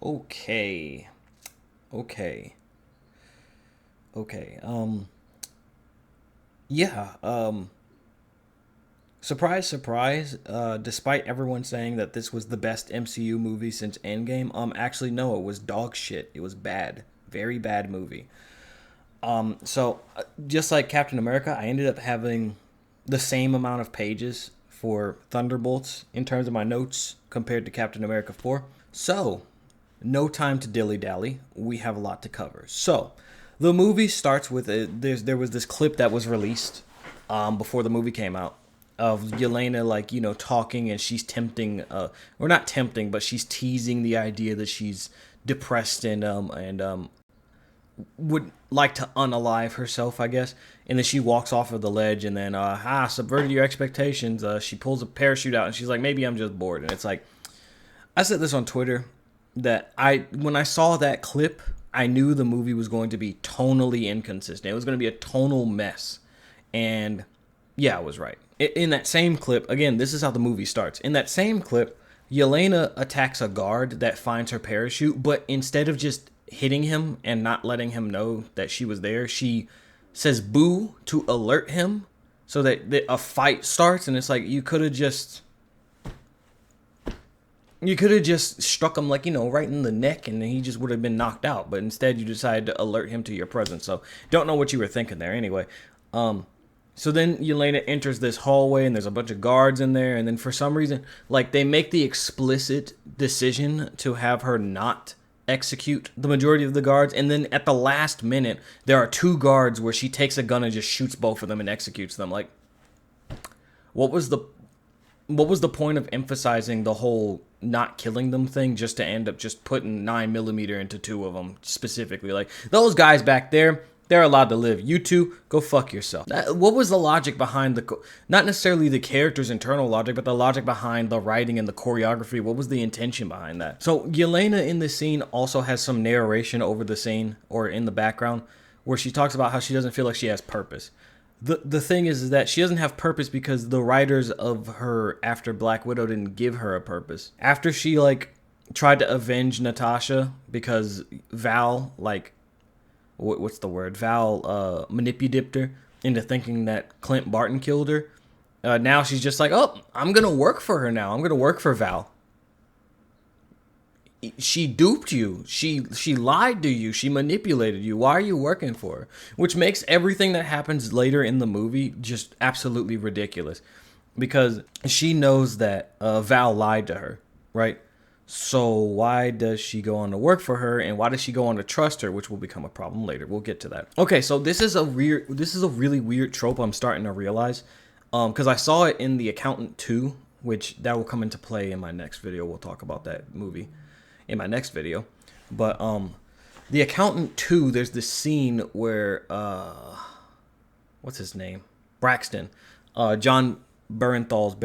Okay. Okay. Okay. Yeah. Surprise, surprise. Despite everyone saying that this was the best MCU movie since Endgame, actually no, it was dog shit. It was bad. Very bad movie. So just like Captain America, I ended up having the same amount of pages for Thunderbolts in terms of my notes compared to Captain America 4. So, no time to dilly-dally. We have a lot to cover. So, the movie starts with there was this clip that was released before the movie came out of Yelena, like, talking, and she's tempting, or not tempting, but she's teasing the idea that she's depressed and would like to unalive herself, I guess. And then she walks off of the ledge, and then subverted your expectations. She pulls a parachute out, and she's like, maybe I'm just bored. And it's like, I said this on Twitter, that when I saw that clip, I knew the movie was going to be tonally inconsistent. It was going to be a tonal mess. And yeah, I was right. In that same clip, again, this is how the movie starts. In that same clip, Yelena attacks a guard that finds her parachute, but instead of just hitting him and not letting him know that she was there, she says boo to alert him so that a fight starts. And it's like, you could have just struck him, like, right in the neck, and he just would have been knocked out. But instead, you decided to alert him to your presence. So, don't know what you were thinking there. Anyway, so then Yelena enters this hallway, and there's a bunch of guards in there. And then for some reason, like, they make the explicit decision to have her not execute the majority of the guards. And then at the last minute, there are two guards where she takes a gun and just shoots both of them and executes them. Like, what was the point of emphasizing the whole not killing them thing just to end up just putting 9mm into two of them specifically? Like, those guys back there, they're allowed to live. You two, go fuck yourself. What was the logic behind not necessarily the character's internal logic, but the logic behind the writing and the choreography? What was the intention behind that? So Yelena in this scene also has some narration over the scene, or in the background, where she talks about how she doesn't feel like she has purpose. The thing is that she doesn't have purpose because the writers of her after Black Widow didn't give her a purpose. After she, like, tried to avenge Natasha because Val, like, what's the word? Val manipulated her into thinking that Clint Barton killed her. Now she's just like, oh, I'm going to work for her now. I'm going to work for Val. She duped you. She lied to you. She manipulated you. Why are you working for her? Which makes everything that happens later in the movie just absolutely ridiculous. Because she knows that Val lied to her, right? So why does she go on to work for her, and why does she go on to trust her, which will become a problem later. We'll get to that. Okay, so this is a really weird trope I'm starting to realize. Because I saw it in The Accountant 2, which that will come into play in my next video. We'll talk about that movie in my next video. But The Accountant 2, there's this scene where what's his name? Braxton. John Bernthal's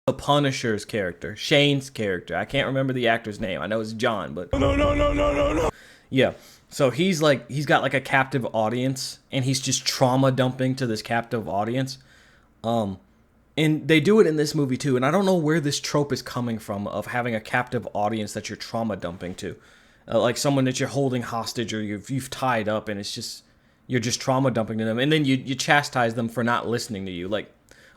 the Punisher's character, Shane's character. I can't remember the actor's name. I know it's John, but no. Yeah. So he's got like a captive audience, and he's just trauma dumping to this captive audience. And they do it in this movie too. And I don't know where this trope is coming from of having a captive audience that you're trauma dumping to. Like someone that you're holding hostage or you've tied up, and you're just trauma dumping to them. And then you chastise them for not listening to you. Like,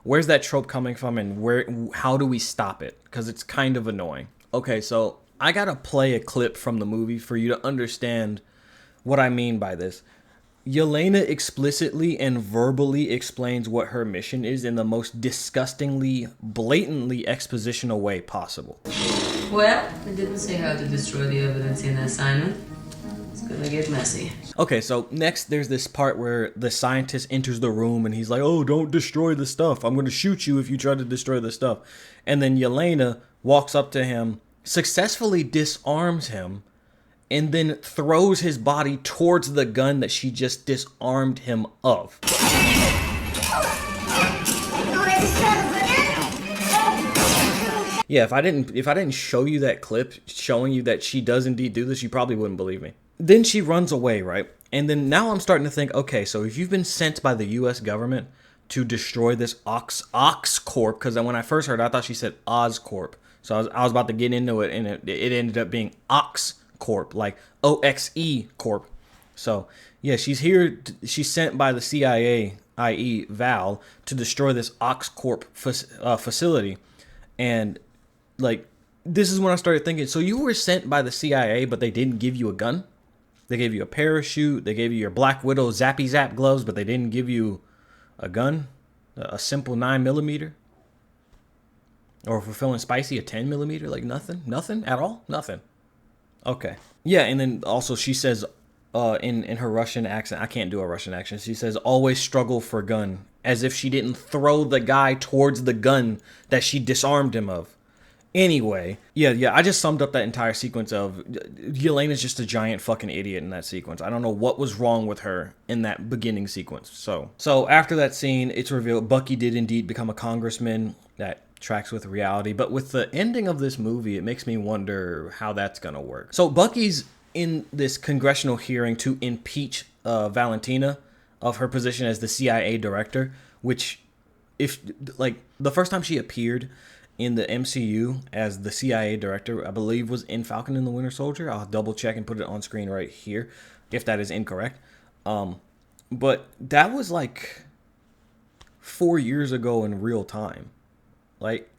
where's that trope coming from, and how do we stop it? Because it's kind of annoying. Okay, so I gotta play a clip from the movie for you to understand what I mean by this. Yelena explicitly and verbally explains what her mission is in the most disgustingly, blatantly expositional way possible. Well, I didn't say how to destroy the evidence in the assignment. It's gonna get messy. Okay, so next there's this part where the scientist enters the room and he's like, oh, don't destroy the stuff. I'm gonna shoot you if you try to destroy the stuff. And then Yelena walks up to him, successfully disarms him, and then throws his body towards the gun that she just disarmed him of. Yeah, if I didn't show you that clip showing you that she does indeed do this, you probably wouldn't believe me. Then she runs away, right? And then now I'm starting to think, okay, so if you've been sent by the U.S. government to destroy this Ox Corp, because when I first heard it, I thought she said Oscorp. So I was about to get into it, and it ended up being Ox Corp, like OXE Corp. So yeah, she's here. She's sent by the CIA, i.e. Val, to destroy this Ox Corp facility, and like this is when I started thinking. So you were sent by the CIA, but they didn't give you a gun. They gave you a parachute. They gave you your Black Widow zappy zap gloves, but they didn't give you a gun, a simple 9mm, or for feeling spicy, a 10mm. Like nothing at all, nothing. Okay, yeah, and then also she says, in her Russian accent, I can't do a Russian accent. She says, "Always struggle for gun," as if she didn't throw the guy towards the gun that she disarmed him of. Anyway, yeah, I just summed up that entire sequence of Yelena's just a giant fucking idiot in that sequence. I don't know what was wrong with her in that beginning sequence. So after that scene, it's revealed Bucky did indeed become a congressman. That tracks with reality. But with the ending of this movie, it makes me wonder how that's going to work. So Bucky's in this congressional hearing to impeach Valentina of her position as the CIA director, which, if like the first time she appeared in the MCU as the CIA director, I believe was in Falcon and the Winter Soldier. I'll double check and put it on screen right here if that is incorrect. But that was like 4 years ago in real time. Like,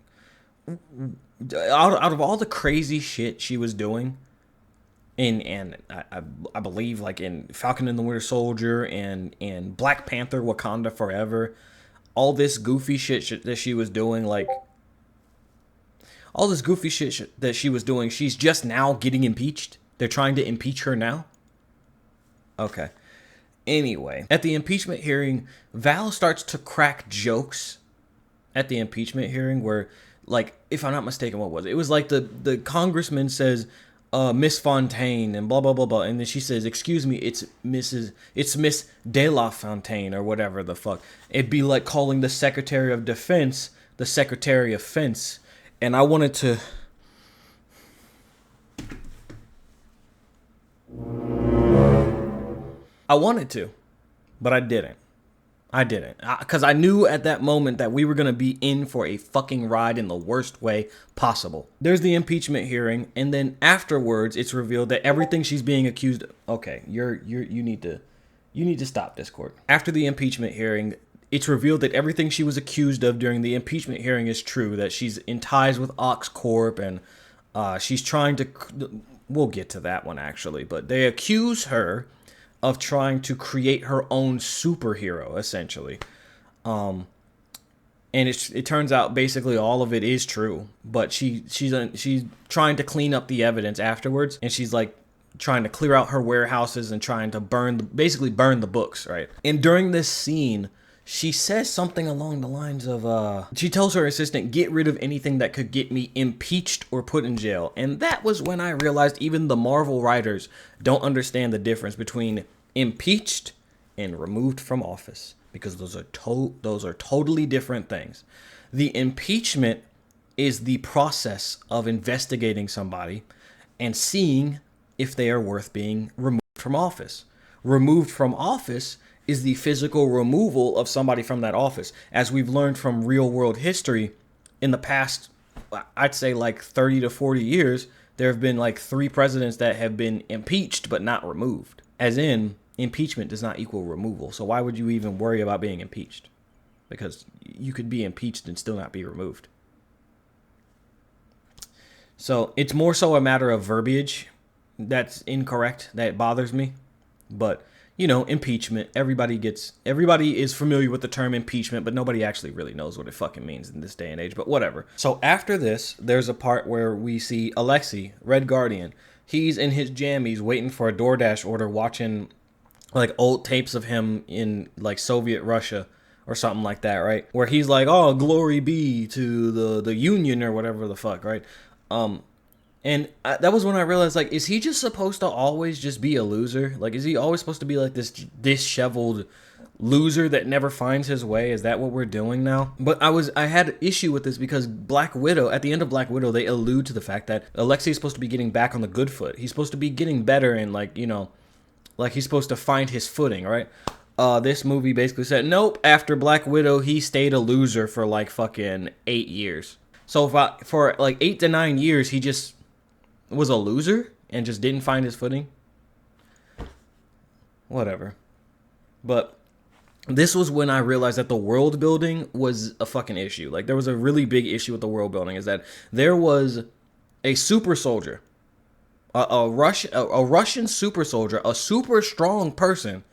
out of all the crazy shit she was doing, and I believe like in Falcon and the Winter Soldier and Black Panther Wakanda Forever, all this goofy shit that she was doing, like all this goofy shit that she was doing, she's just now getting impeached. They're trying to impeach her now. Okay. Anyway, at the impeachment hearing, Val starts to crack jokes at the impeachment hearing where, like, if I'm not mistaken, what was it? It was like the congressman says, Miss Fontaine and blah, blah, blah, blah. And then she says, excuse me, it's Miss De La Fontaine or whatever the fuck. It'd be like calling the Secretary of Defense the Secretary of Fence. And I wanted to... but I didn't. Because I knew at that moment that we were going to be in for a fucking ride in the worst way possible. There's the impeachment hearing, and then afterwards it's revealed that everything she's being accused of... Okay, you need to stop, Discord. After the impeachment hearing, it's revealed that everything she was accused of during the impeachment hearing is true, that she's in ties with Oxcorp, and she's trying to... We'll get to that one, actually, but they accuse her of trying to create her own superhero, essentially. And it turns out basically all of it is true, but she's trying to clean up the evidence afterwards, and she's like trying to clear out her warehouses and trying to burn the books, right? And during this scene, she says something along the lines of, she tells her assistant, get rid of anything that could get me impeached or put in jail. And that was when I realized even the Marvel writers don't understand the difference between impeached and removed from office, because those are totally different things. The impeachment is the process of investigating somebody and seeing if they are worth being removed from office. Removed from office is the physical removal of somebody from that office. As we've learned from real world history, in the past, I'd say like 30 to 40 years, there have been like 3 presidents that have been impeached but not removed. As in, impeachment does not equal removal. So why would you even worry about being impeached? Because you could be impeached and still not be removed. So it's more so a matter of verbiage that's incorrect that bothers me. But impeachment, everybody is familiar with the term impeachment, but nobody actually really knows what it fucking means in this day and age, but whatever. So after this, there's a part where we see Alexei, Red Guardian. He's in his jammies waiting for a DoorDash order, watching like old tapes of him in like Soviet Russia or something like that, right? Where he's like, oh, glory be to the Union or whatever the fuck, right? And that was when I realized, like, is he just supposed to always just be a loser? Like, is he always supposed to be like this disheveled, loser that never finds his way? Is that what we're doing now? But I had issue with this because Black Widow, at the end of Black Widow, they allude to the fact that Alexei is supposed to be getting back on the good foot. He's supposed to be getting better and like, you know, like he's supposed to find his footing, right? This movie basically said, nope, after Black Widow, he stayed a loser for like fucking 8 years. So for like 8 to 9 years, he just was a loser and just didn't find his footing. Whatever. But this was when I realized that the world building was a fucking issue. Like, there was a really big issue with the world building, is that there was a super soldier, a Russian super soldier, a super strong person,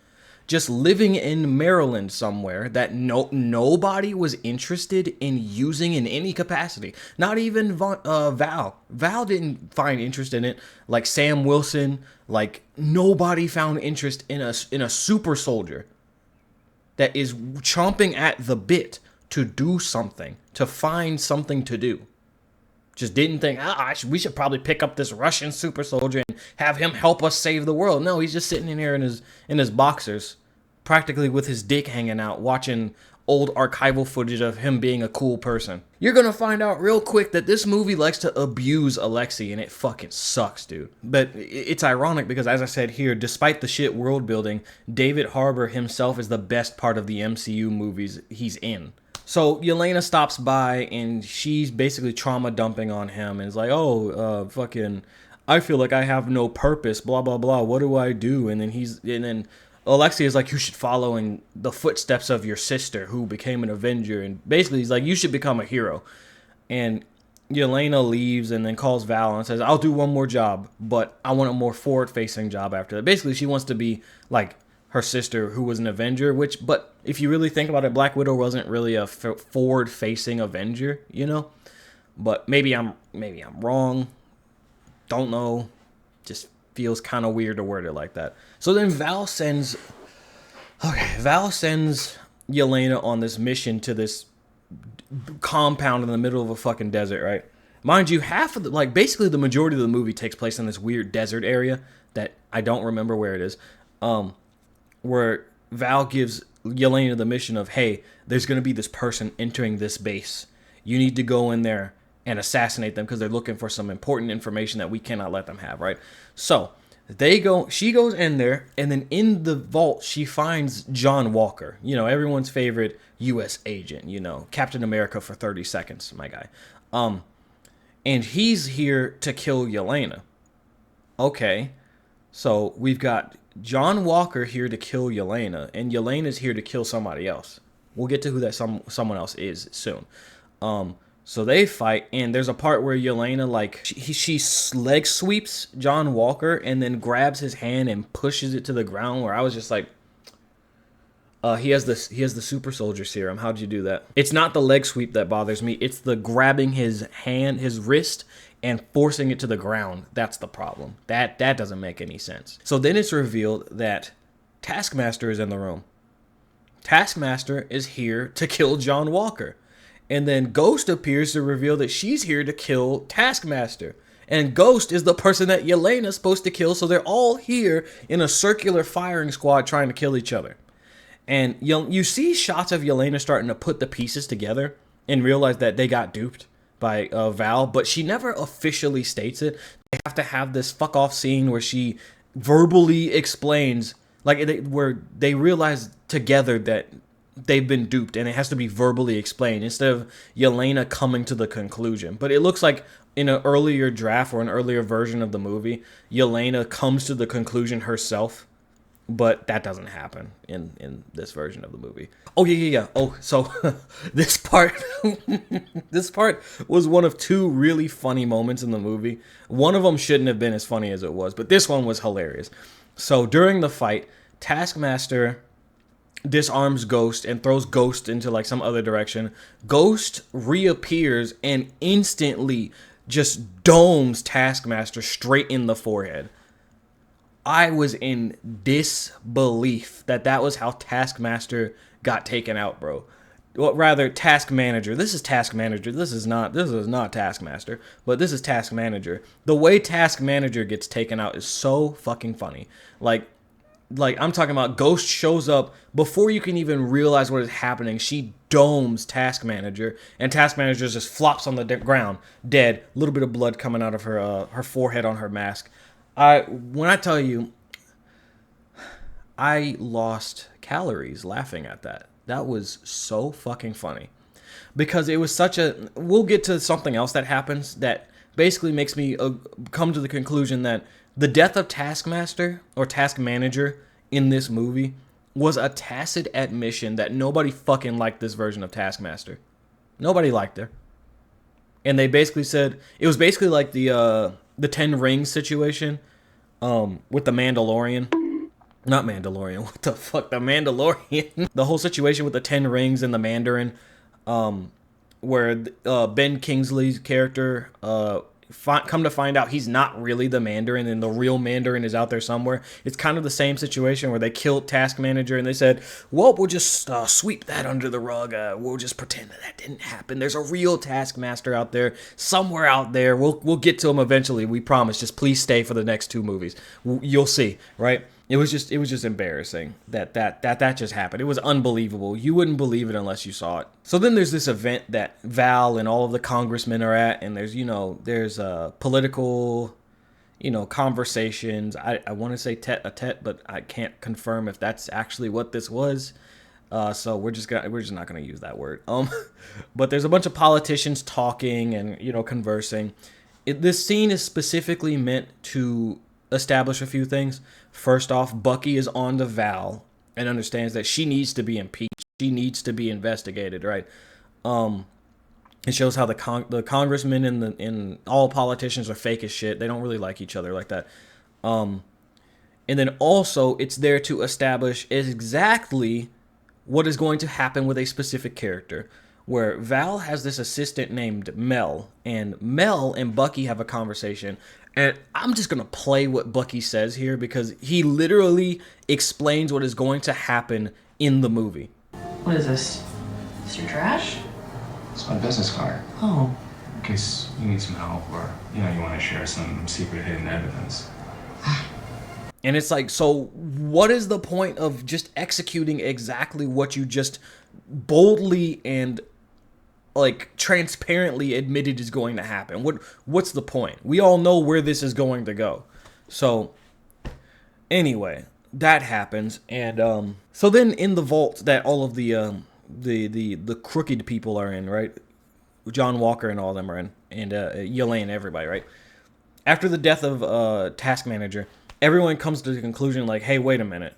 just living in Maryland somewhere that nobody was interested in using in any capacity. Not even Val. Val didn't find interest in it. Like Sam Wilson, like nobody found interest in a super soldier that is chomping at the bit to do something, to find something to do. Just didn't think, we should probably pick up this Russian super soldier and have him help us save the world. No, he's just sitting in here in his boxers, practically with his dick hanging out, watching old archival footage of him being a cool person. You're gonna find out real quick that this movie likes to abuse Alexei, and it fucking sucks, dude. But it's ironic because, as I said here, despite the shit world building, David Harbour himself is the best part of the MCU movies he's in. So Yelena stops by and she's basically trauma dumping on him and is like, fucking, I feel like I have no purpose, blah blah blah. What do I do? And then Alexei is like, you should follow in the footsteps of your sister who became an Avenger. And basically he's like, you should become a hero. And Yelena leaves and then calls Val and says, I'll do one more job, but I want a more forward-facing job after that. Basically, she wants to be like her sister who was an Avenger, but if you really think about it, Black Widow wasn't really a forward-facing Avenger, you know? But maybe I'm wrong. Don't know. Just feels kind of weird to word it like that. So then Val sends Yelena on this mission to this compound in the middle of a fucking desert, right? Mind you, half of basically the majority of the movie takes place in this weird desert area that I don't remember where it is, where Val gives Yelena the mission of, hey, there's going to be this person entering this base. You need to go in there and assassinate them because they're looking for some important information that we cannot let them have, right? So she goes in there, and then in the vault, she finds John Walker, you know, everyone's favorite U.S. agent, you know, Captain America for 30 seconds, my guy. And he's here to kill Yelena. Okay, so we've got John Walker here to kill Yelena, and Yelena's here to kill somebody else. We'll get to who that someone else is soon. So they fight, and there's a part where Yelena, like, she leg sweeps John Walker and then grabs his hand and pushes it to the ground, where I was just like, he has the super soldier serum. How'd you do that? It's not the leg sweep that bothers me. It's the grabbing his wrist and forcing it to the ground. That's the problem. That doesn't make any sense. So then it's revealed that Taskmaster is in the room. Taskmaster is here to kill John Walker. And then Ghost appears to reveal that she's here to kill Taskmaster. And Ghost is the person that Yelena's supposed to kill, so they're all here in a circular firing squad trying to kill each other. And you see shots of Yelena starting to put the pieces together and realize that they got duped by Val, but she never officially states it. They have to have this fuck off scene where she verbally explains, where they realize together that they've been duped, and it has to be verbally explained instead of Yelena coming to the conclusion. But it looks like in an earlier draft or an earlier version of the movie, Yelena comes to the conclusion herself, but that doesn't happen in this version of the movie. Oh, yeah. Oh, so this part was one of two really funny moments in the movie. One of them shouldn't have been as funny as it was, but this one was hilarious. So during the fight, Taskmaster disarms Ghost and throws Ghost into like some other direction. Ghost reappears and instantly just domes Taskmaster straight in the forehead. I was in disbelief that was how Taskmaster got taken out, bro. Well, rather, Task Manager. This is Task Manager. This is not Taskmaster, but this is Task Manager. The way Task Manager gets taken out is so fucking funny. Like, Like, I'm talking about Ghost shows up before you can even realize what is happening. She domes Task Manager, and Task Manager just flops on the ground, dead. A little bit of blood coming out of her forehead on her mask. When I tell you, I lost calories laughing at that. That was so fucking funny. Because it was such a... We'll get to something else that happens that basically makes me come to the conclusion that the death of Taskmaster or Task Manager in this movie was a tacit admission that nobody fucking liked this version of Taskmaster. Nobody liked her. And they basically said... It was basically like the 10 Rings situation with the Mandalorian. Not Mandalorian. What the fuck? The Mandalorian. The whole situation with the 10 Rings and the Mandarin. Where Ben Kingsley's character come to find out he's not really the Mandarin and the real Mandarin is out there somewhere. It's kind of the same situation where they killed Task Manager and they said, well, we'll just sweep that under the rug. We'll just pretend that didn't happen. There's a real Taskmaster out there, somewhere out there. We'll get to him eventually. We promise. Just please stay for the next 2 movies. You'll see, right? It was just embarrassing that just happened. It was unbelievable. You wouldn't believe it unless you saw it. So then there's this event that Val and all of the congressmen are at, and there's political, conversations. I want to say tete-a-tete, but I can't confirm if that's actually what this was. So we're just not gonna use that word. But there's a bunch of politicians talking and conversing. This scene is specifically meant to establish a few things. First off, Bucky is on to Val and understands that she needs to be impeached. She needs to be investigated, right? It shows how the congressmen and all politicians are fake as shit. They don't really like each other like that. And then also, it's there to establish exactly what is going to happen with a specific character. Where Val has this assistant named Mel, and Mel and Bucky have a conversation. And I'm just going to play what Bucky says here because he literally explains what is going to happen in the movie. What is this? Is your trash? It's my business card. Oh. In case you need some help or, you want to share some secret hidden evidence. And it's like, so what is the point of just executing exactly what you just boldly and transparently admitted is going to happen? What's the point? We all know where this is going to go. So anyway, that happens, and so then in the vault that all of the crooked people are in, right? John Walker and all of them are in, and Elaine, everybody, right? After the death of Task Manager, everyone comes to the conclusion like, hey, wait a minute,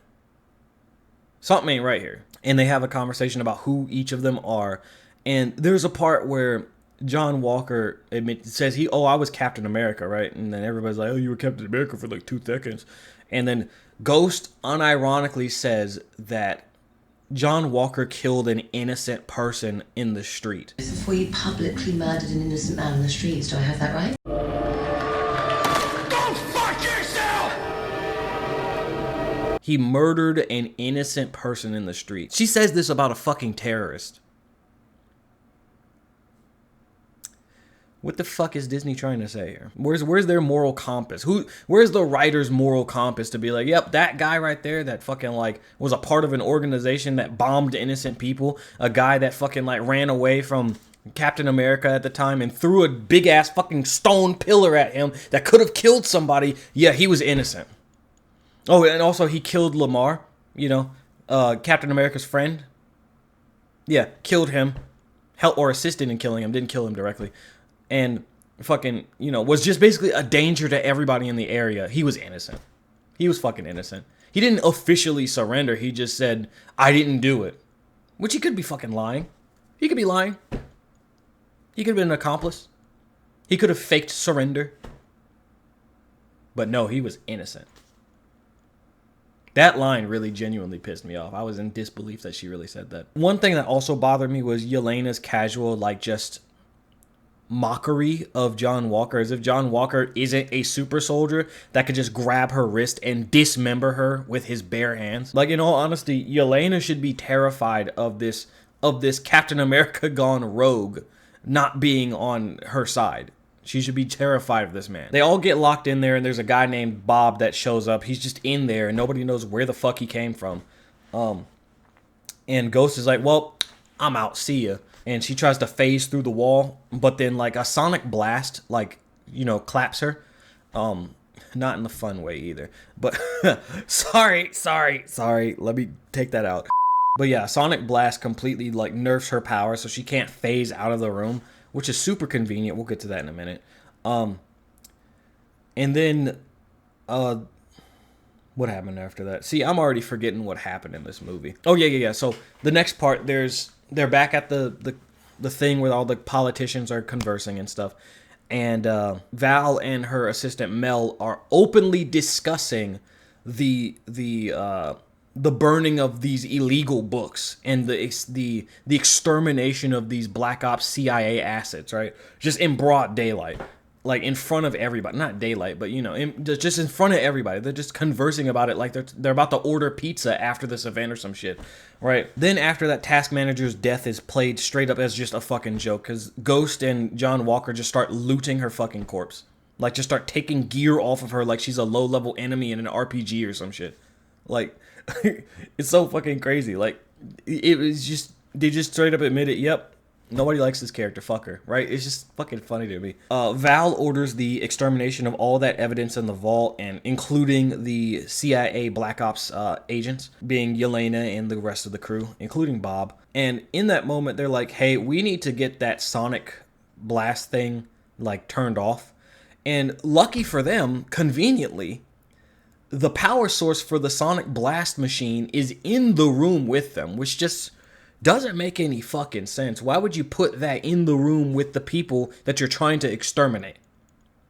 something ain't right here, and they have a conversation about who each of them are. And there's a part where John Walker says I was Captain America, right? And then everybody's like, oh, you were Captain America for like 2 seconds. And then Ghost unironically says that John Walker killed an innocent person in the street. Before you publicly murdered an innocent man in the streets, do I have that right? Go fuck yourself! He murdered an innocent person in the street. She says this about a fucking terrorist. What the fuck is Disney trying to say here? Where's their moral compass? Where's the writer's moral compass to be like, yep, that guy right there that fucking was a part of an organization that bombed innocent people, a guy that fucking ran away from Captain America at the time and threw a big ass fucking stone pillar at him that could have killed somebody. Yeah, he was innocent. Oh, and also he killed Lamar, Captain America's friend. Yeah, killed him, helped or assisted in killing him, didn't kill him directly. And fucking, was just basically a danger to everybody in the area. He was innocent. He was fucking innocent. He didn't officially surrender. He just said, I didn't do it. Which he could be fucking lying. He could be lying. He could have been an accomplice. He could have faked surrender. But no, he was innocent. That line really genuinely pissed me off. I was in disbelief that she really said that. One thing that also bothered me was Yelena's casual, just mockery of John Walker, as if John Walker isn't a super soldier that could just grab her wrist and dismember her with his bare hands. In all honesty, Yelena should be terrified of this Captain America gone rogue not being on her side. She should be terrified of this man. They all get locked in there, and there's a guy named Bob that shows up. He's just in there, and nobody knows where the fuck he came from. And Ghost is like, well, I'm out. See ya. And she tries to phase through the wall, but then like a sonic blast, like, you know, claps her. Not in the fun way either. But sorry. Let me take that out. But yeah, sonic blast completely like nerfs her power, so she can't phase out of the room, which is super convenient. We'll get to that in a minute. And then what happened after that? See, I'm already forgetting what happened in this movie. Oh yeah. So the next part, they're back at the thing where all the politicians are conversing and stuff. And Val and her assistant Mel are openly discussing the burning of these illegal books and the extermination of these Black Ops CIA assets, right? Just in broad daylight, like in front of everybody. Not daylight, but you know, just in front of everybody. They're just conversing about it like they're about to order pizza after this event or some shit, right? Then after that, task manager's death is played straight up as just a fucking joke because Ghost and John Walker just start looting her fucking corpse, like just start taking gear off of her like she's a low-level enemy in an RPG or some shit, like. It's so fucking crazy. Like, it was just, they just straight up admit it. Yep, nobody likes this character. Fuck her, right? It's just fucking funny to me. Val orders the extermination of all that evidence in the vault, and including the CIA Black Ops agents, being Yelena and the rest of the crew, including Bob. And in that moment, they're like, hey, we need to get that sonic blast thing, like, turned off. And lucky for them, conveniently, the power source for the sonic blast machine is in the room with them, which just doesn't make any fucking sense. Why would you put that in the room with the people that you're trying to exterminate?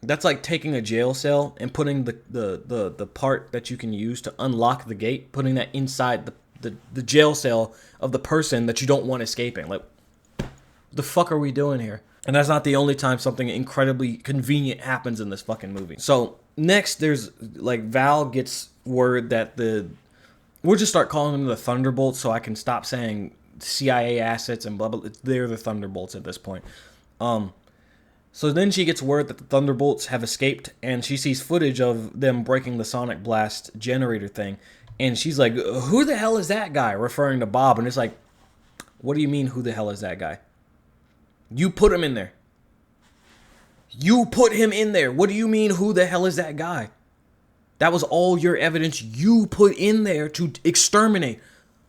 That's like taking a jail cell and putting the part that you can use to unlock the gate, putting that inside the jail cell of the person that you don't want escaping. Like, the fuck are we doing here? And that's not the only time something incredibly convenient happens in this fucking movie. So next, there's like Val gets word that we'll just start calling them the Thunderbolts so I can stop saying CIA assets and blah blah. They're the Thunderbolts at this point. So then she gets word that the Thunderbolts have escaped, and she sees footage of them breaking the sonic blast generator thing, and she's like, "Who the hell is that guy?" Referring to Bob, and it's like, "What do you mean? Who the hell is that guy? You put him in there. You put him in there. What do you mean, who the hell is that guy? That was all your evidence you put in there to exterminate.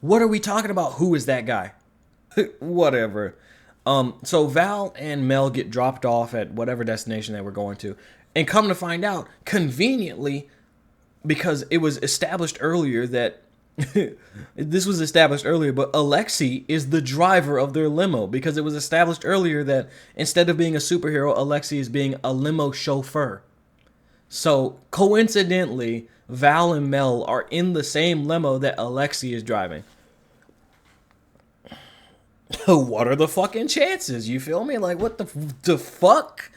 What are we talking about? Who is that guy?" Whatever. So Val and Mel get dropped off at whatever destination they were going to. And come to find out, conveniently, because it was established earlier that this was established earlier, but Alexei is the driver of their limo, because it was established earlier that instead of being a superhero, Alexei is being a limo chauffeur. So coincidentally, Val and Mel are in the same limo that Alexei is driving. What are the fucking chances? You feel me? Like, what the fuck?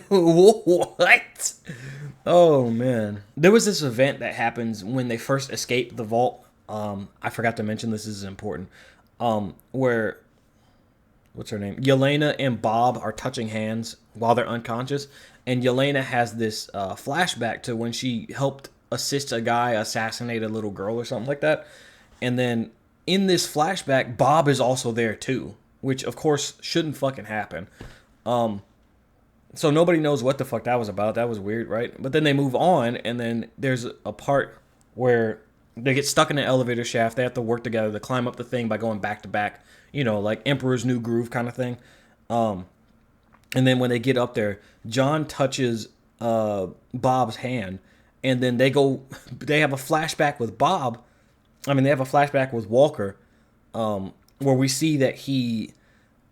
What? Oh, man. There was this event that happens when they first escape the vault. I forgot to mention this is important. Where, what's her name? Yelena and Bob are touching hands while they're unconscious. And Yelena has this flashback to when she helped assist a guy assassinate a little girl or something like that. And then in this flashback, Bob is also there too, which of course shouldn't fucking happen. So nobody knows what the fuck that was about. That was weird, right? But then they move on, and then there's a part where they get stuck in an elevator shaft. They have to work together to climb up the thing by going back to back, you know, like Emperor's New Groove kind of thing. And then when they get up there, John touches Bob's hand, and then they have a flashback with Bob. I mean, they have a flashback with Walker, where we see that he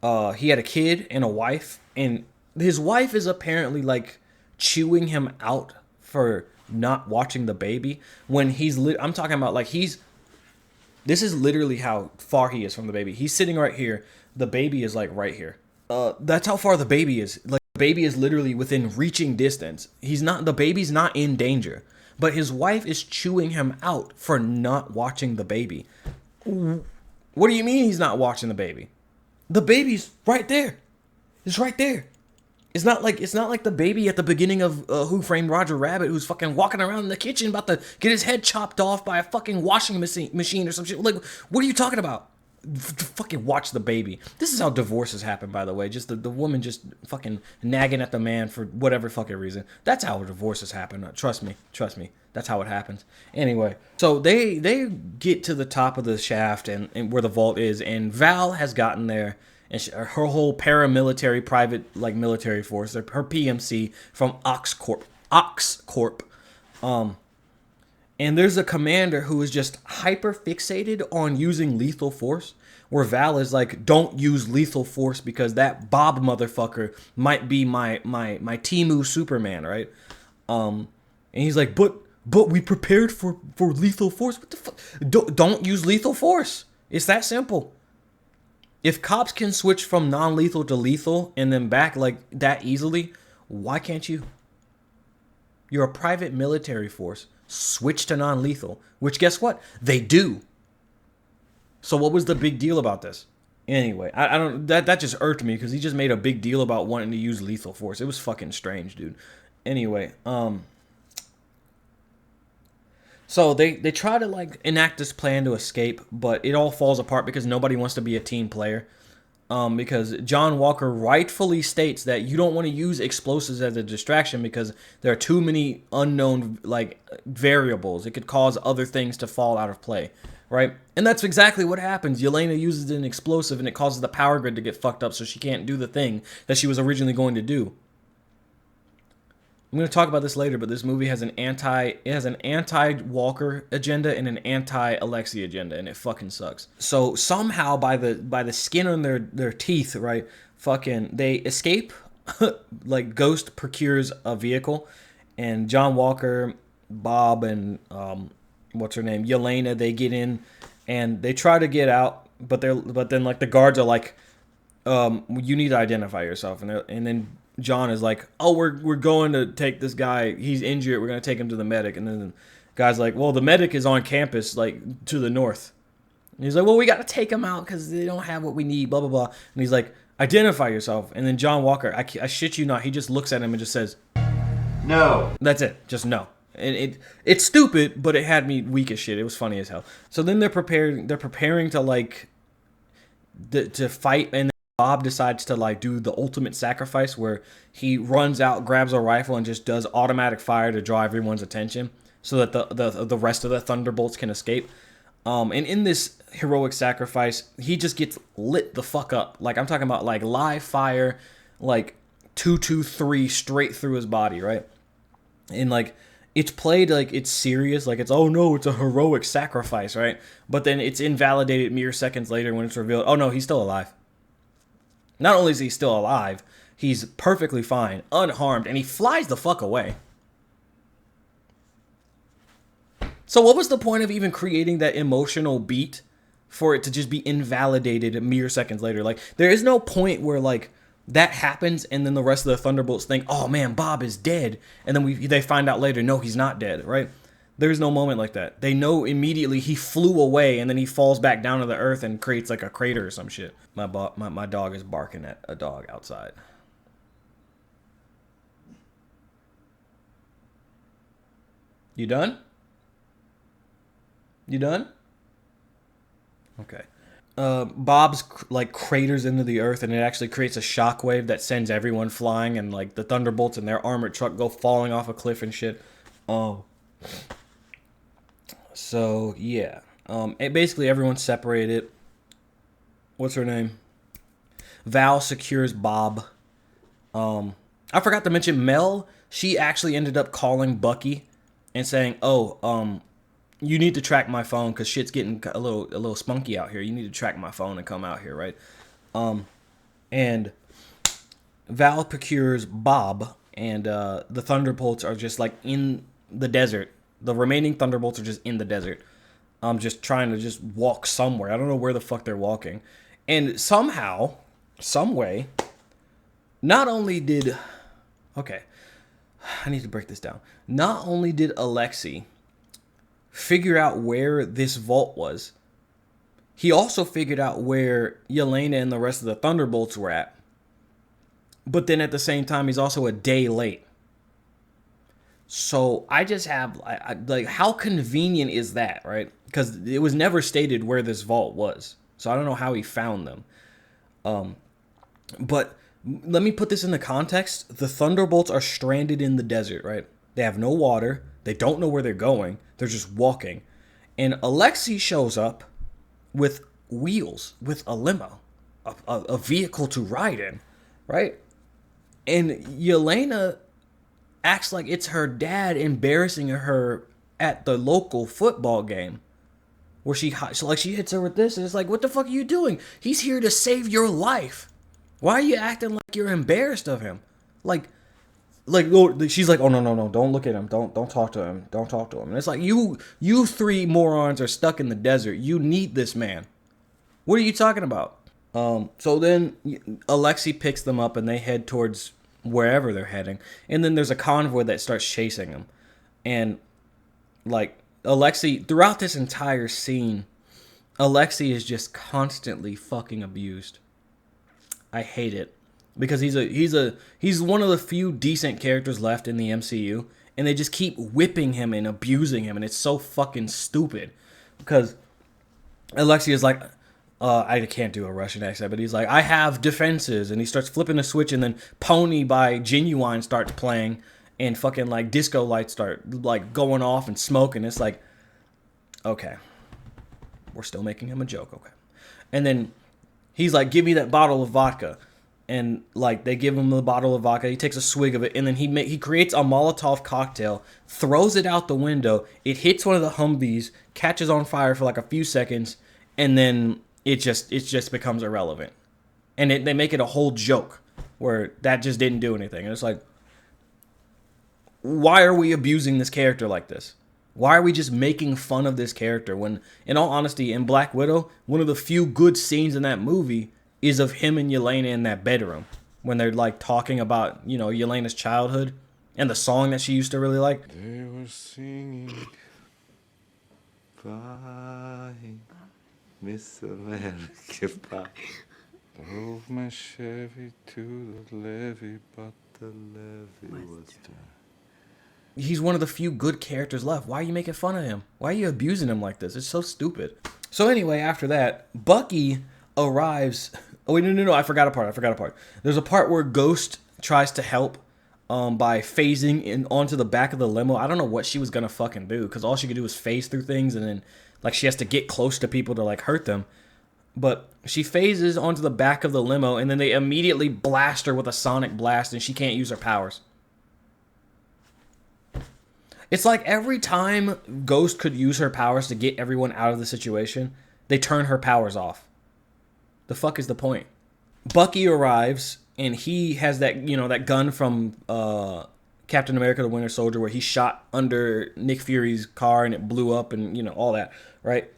had a kid and a wife, and his wife is apparently like chewing him out for not watching the baby when I'm talking about like this is literally how far he is from the baby. He's sitting right here. The baby is like right here. That's how far the baby is. Like, the baby is literally within reaching distance. The baby's not in danger, but his wife is chewing him out for not watching the baby. What do you mean he's not watching the baby? The baby's right there. It's right there. It's not like the baby at the beginning of Who Framed Roger Rabbit, who's fucking walking around in the kitchen about to get his head chopped off by a fucking washing machine or some shit. Like, what are you talking about? Fucking watch the baby. This is how divorces happen, by the way. Just the woman just fucking nagging at the man for whatever fucking reason. That's how divorces happen. Trust me. That's how it happens. Anyway, so they get to the top of the shaft and where the vault is, and Val has gotten there. And her whole paramilitary, private, like, military force, her PMC from Oxcorp. And there's a commander who is just hyper fixated on using lethal force, where Val is like, don't use lethal force because that Bob motherfucker might be my Temu Superman, right? And he's like, but we prepared for lethal force. What the fuck? Don't use lethal force. It's that simple. If cops can switch from non-lethal to lethal and then back like that easily, why can't you? You're a private military force. Switch to non-lethal, which guess what? They do. So what was the big deal about this? Anyway, I don't that just irked me because he just made a big deal about wanting to use lethal force. It was fucking strange, dude. Anyway, so they try to like enact this plan to escape, but it all falls apart because nobody wants to be a team player. Because John Walker rightfully states that you don't want to use explosives as a distraction because there are too many unknown like variables. It could cause other things to fall out of play, right? And that's exactly what happens. Yelena uses an explosive and it causes the power grid to get fucked up so she can't do the thing that she was originally going to do. I'm going to talk about this later, but this movie has an anti-Walker agenda and an anti-Alexi agenda, and it fucking sucks. So somehow by the skin on their teeth, right, fucking they escape. Like Ghost procures a vehicle, and John Walker, Bob, and what's her name, Yelena, they get in and they try to get out, but then like the guards are like, you need to identify yourself, and then John is like, oh, we're going to take this guy. He's injured. We're going to take him to the medic. And then the guy's like, well, the medic is on campus, like, to the north. And he's like, well, we got to take him out because they don't have what we need, blah, blah, blah. And he's like, identify yourself. And then John Walker, I shit you not, he just looks at him and just says, no. That's it. Just no. And it's stupid, but it had me weak as shit. It was funny as hell. So then they're preparing to, like, to fight, and Bob decides to like do the ultimate sacrifice where he runs out, grabs a rifle, and just does automatic fire to draw everyone's attention so that the rest of the Thunderbolts can escape. And in this heroic sacrifice, he just gets lit the fuck up. Like, I'm talking about like live fire, like 223 straight through his body, right? And like it's played like it's serious, like it's, oh no, it's a heroic sacrifice, right? But then it's invalidated mere seconds later when it's revealed, oh no, he's still alive. Not only is he still alive, he's perfectly fine, unharmed, and he flies the fuck away. So what was the point of even creating that emotional beat for it to just be invalidated mere seconds later? Like, there is no point where, like, that happens and then the rest of the Thunderbolts think, oh man, Bob is dead. And then they find out later, no, he's not dead, right? There's no moment like that. They know immediately he flew away and then he falls back down to the earth and creates like a crater or some shit. My dog is barking at a dog outside. You done? You done? Okay. Bob's like craters into the earth and it actually creates a shockwave that sends everyone flying, and like the Thunderbolts in their armored truck go falling off a cliff and shit. Oh. So yeah, basically everyone's separated. What's her name? Val secures Bob. I forgot to mention Mel. She actually ended up calling Bucky and saying, "Oh, you need to track my phone because shit's getting a little spunky out here. You need to track my phone and come out here, right?" And Val procures Bob, and the Thunderbolts are just like in the desert. The remaining Thunderbolts are just in the desert. Just trying to just walk somewhere. I don't know where the fuck they're walking. And somehow, some way, not only did... Okay. I need to break this down. Not only did Alexi figure out where this vault was, he also figured out where Yelena and the rest of the Thunderbolts were at. but then at the same time, he's also a day late. So I just have like, how convenient is that, right? Because it was never stated where this vault was, so I don't know how he found them. But let me put this into context. The Thunderbolts are stranded in the desert, right? They have no water. They don't know where they're going. They're just walking. And Alexei shows up with wheels, with a limo, a vehicle to ride in, right? And Yelena acts like it's her dad embarrassing her at the local football game, where she hits her with this, and it's like, what the fuck are you doing? He's here to save your life. Why are you acting like you're embarrassed of him? Like she's like, oh no, don't look at him, don't talk to him, don't talk to him. And it's like, you three morons are stuck in the desert. You need this man. What are you talking about? So then Alexei picks them up and they head towards wherever they're heading. And then there's a convoy that starts chasing them. And like Alexei, throughout this entire scene, Alexei is just constantly fucking abused. I hate it because he's one of the few decent characters left in the MCU, and they just keep whipping him and abusing him, and it's so fucking stupid. Because Alexei is like, I can't do a Russian accent, but he's like, I have defenses, and he starts flipping a switch, and then Pony by Genuine starts playing, and fucking like disco lights start like going off and smoking. It's like, okay, we're still making him a joke, okay. And then he's like, give me that bottle of vodka. And like they give him the bottle of vodka. He takes a swig of it, and then he creates a Molotov cocktail, throws it out the window. It hits one of the Humvees, catches on fire for like a few seconds, and then it just becomes irrelevant. And they make it a whole joke where that just didn't do anything. And it's like, why are we abusing this character like this? Why are we just making fun of this character when, in all honesty, in Black Widow, one of the few good scenes in that movie is of him and Yelena in that bedroom when they're like talking about, you know, Yelena's childhood and the song that she used to really like. They were singing, bye, Miss America, bye. Drove my Chevy to the levee, but the levee was dry. He's one of the few good characters left. Why are you making fun of him? Why are you abusing him like this? It's so stupid. So anyway, after that, Bucky arrives. Oh wait, no, I forgot a part. There's a part where Ghost tries to help by phasing in onto the back of the limo. I don't know what she was gonna fucking do, because all she could do was phase through things, and then like she has to get close to people to like hurt them. But she phases onto the back of the limo, and then they immediately blast her with a sonic blast, and she can't use her powers. It's like every time Ghost could use her powers to get everyone out of the situation, they turn her powers off. The fuck is the point? Bucky arrives, and he has that, you know, that gun from Captain America: The Winter Soldier, where he shot under Nick Fury's car and it blew up, and you know all that, right?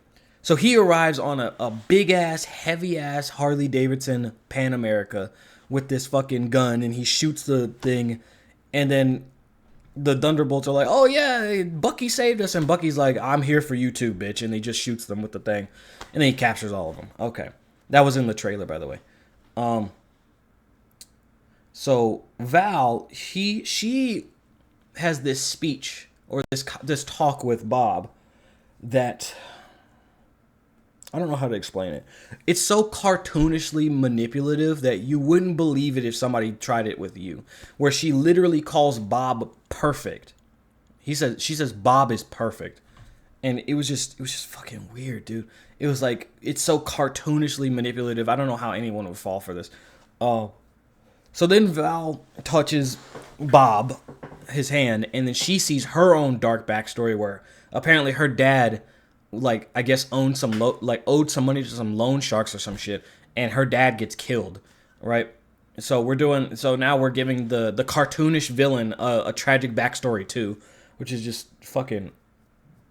So he arrives on a big ass, heavy ass Harley Davidson Pan America with this fucking gun, and he shoots the thing, and then the Thunderbolts are like, oh yeah, Bucky saved us, and Bucky's like, I'm here for you too, bitch, and he just shoots them with the thing, and then he captures all of them. Okay, that was in the trailer, by the way. So Val, she has this speech or this talk with Bob that I don't know how to explain it. It's so cartoonishly manipulative that you wouldn't believe it if somebody tried it with you. Where she literally calls Bob perfect. She says Bob is perfect. And it was just fucking weird, dude. It was like, it's so cartoonishly manipulative. I don't know how anyone would fall for this. So then Val touches Bob, his hand, and then she sees her own dark backstory where apparently her dad, like, I guess owed some money to some loan sharks or some shit, and her dad gets killed, right? So now we're giving the cartoonish villain a tragic backstory too, which is just fucking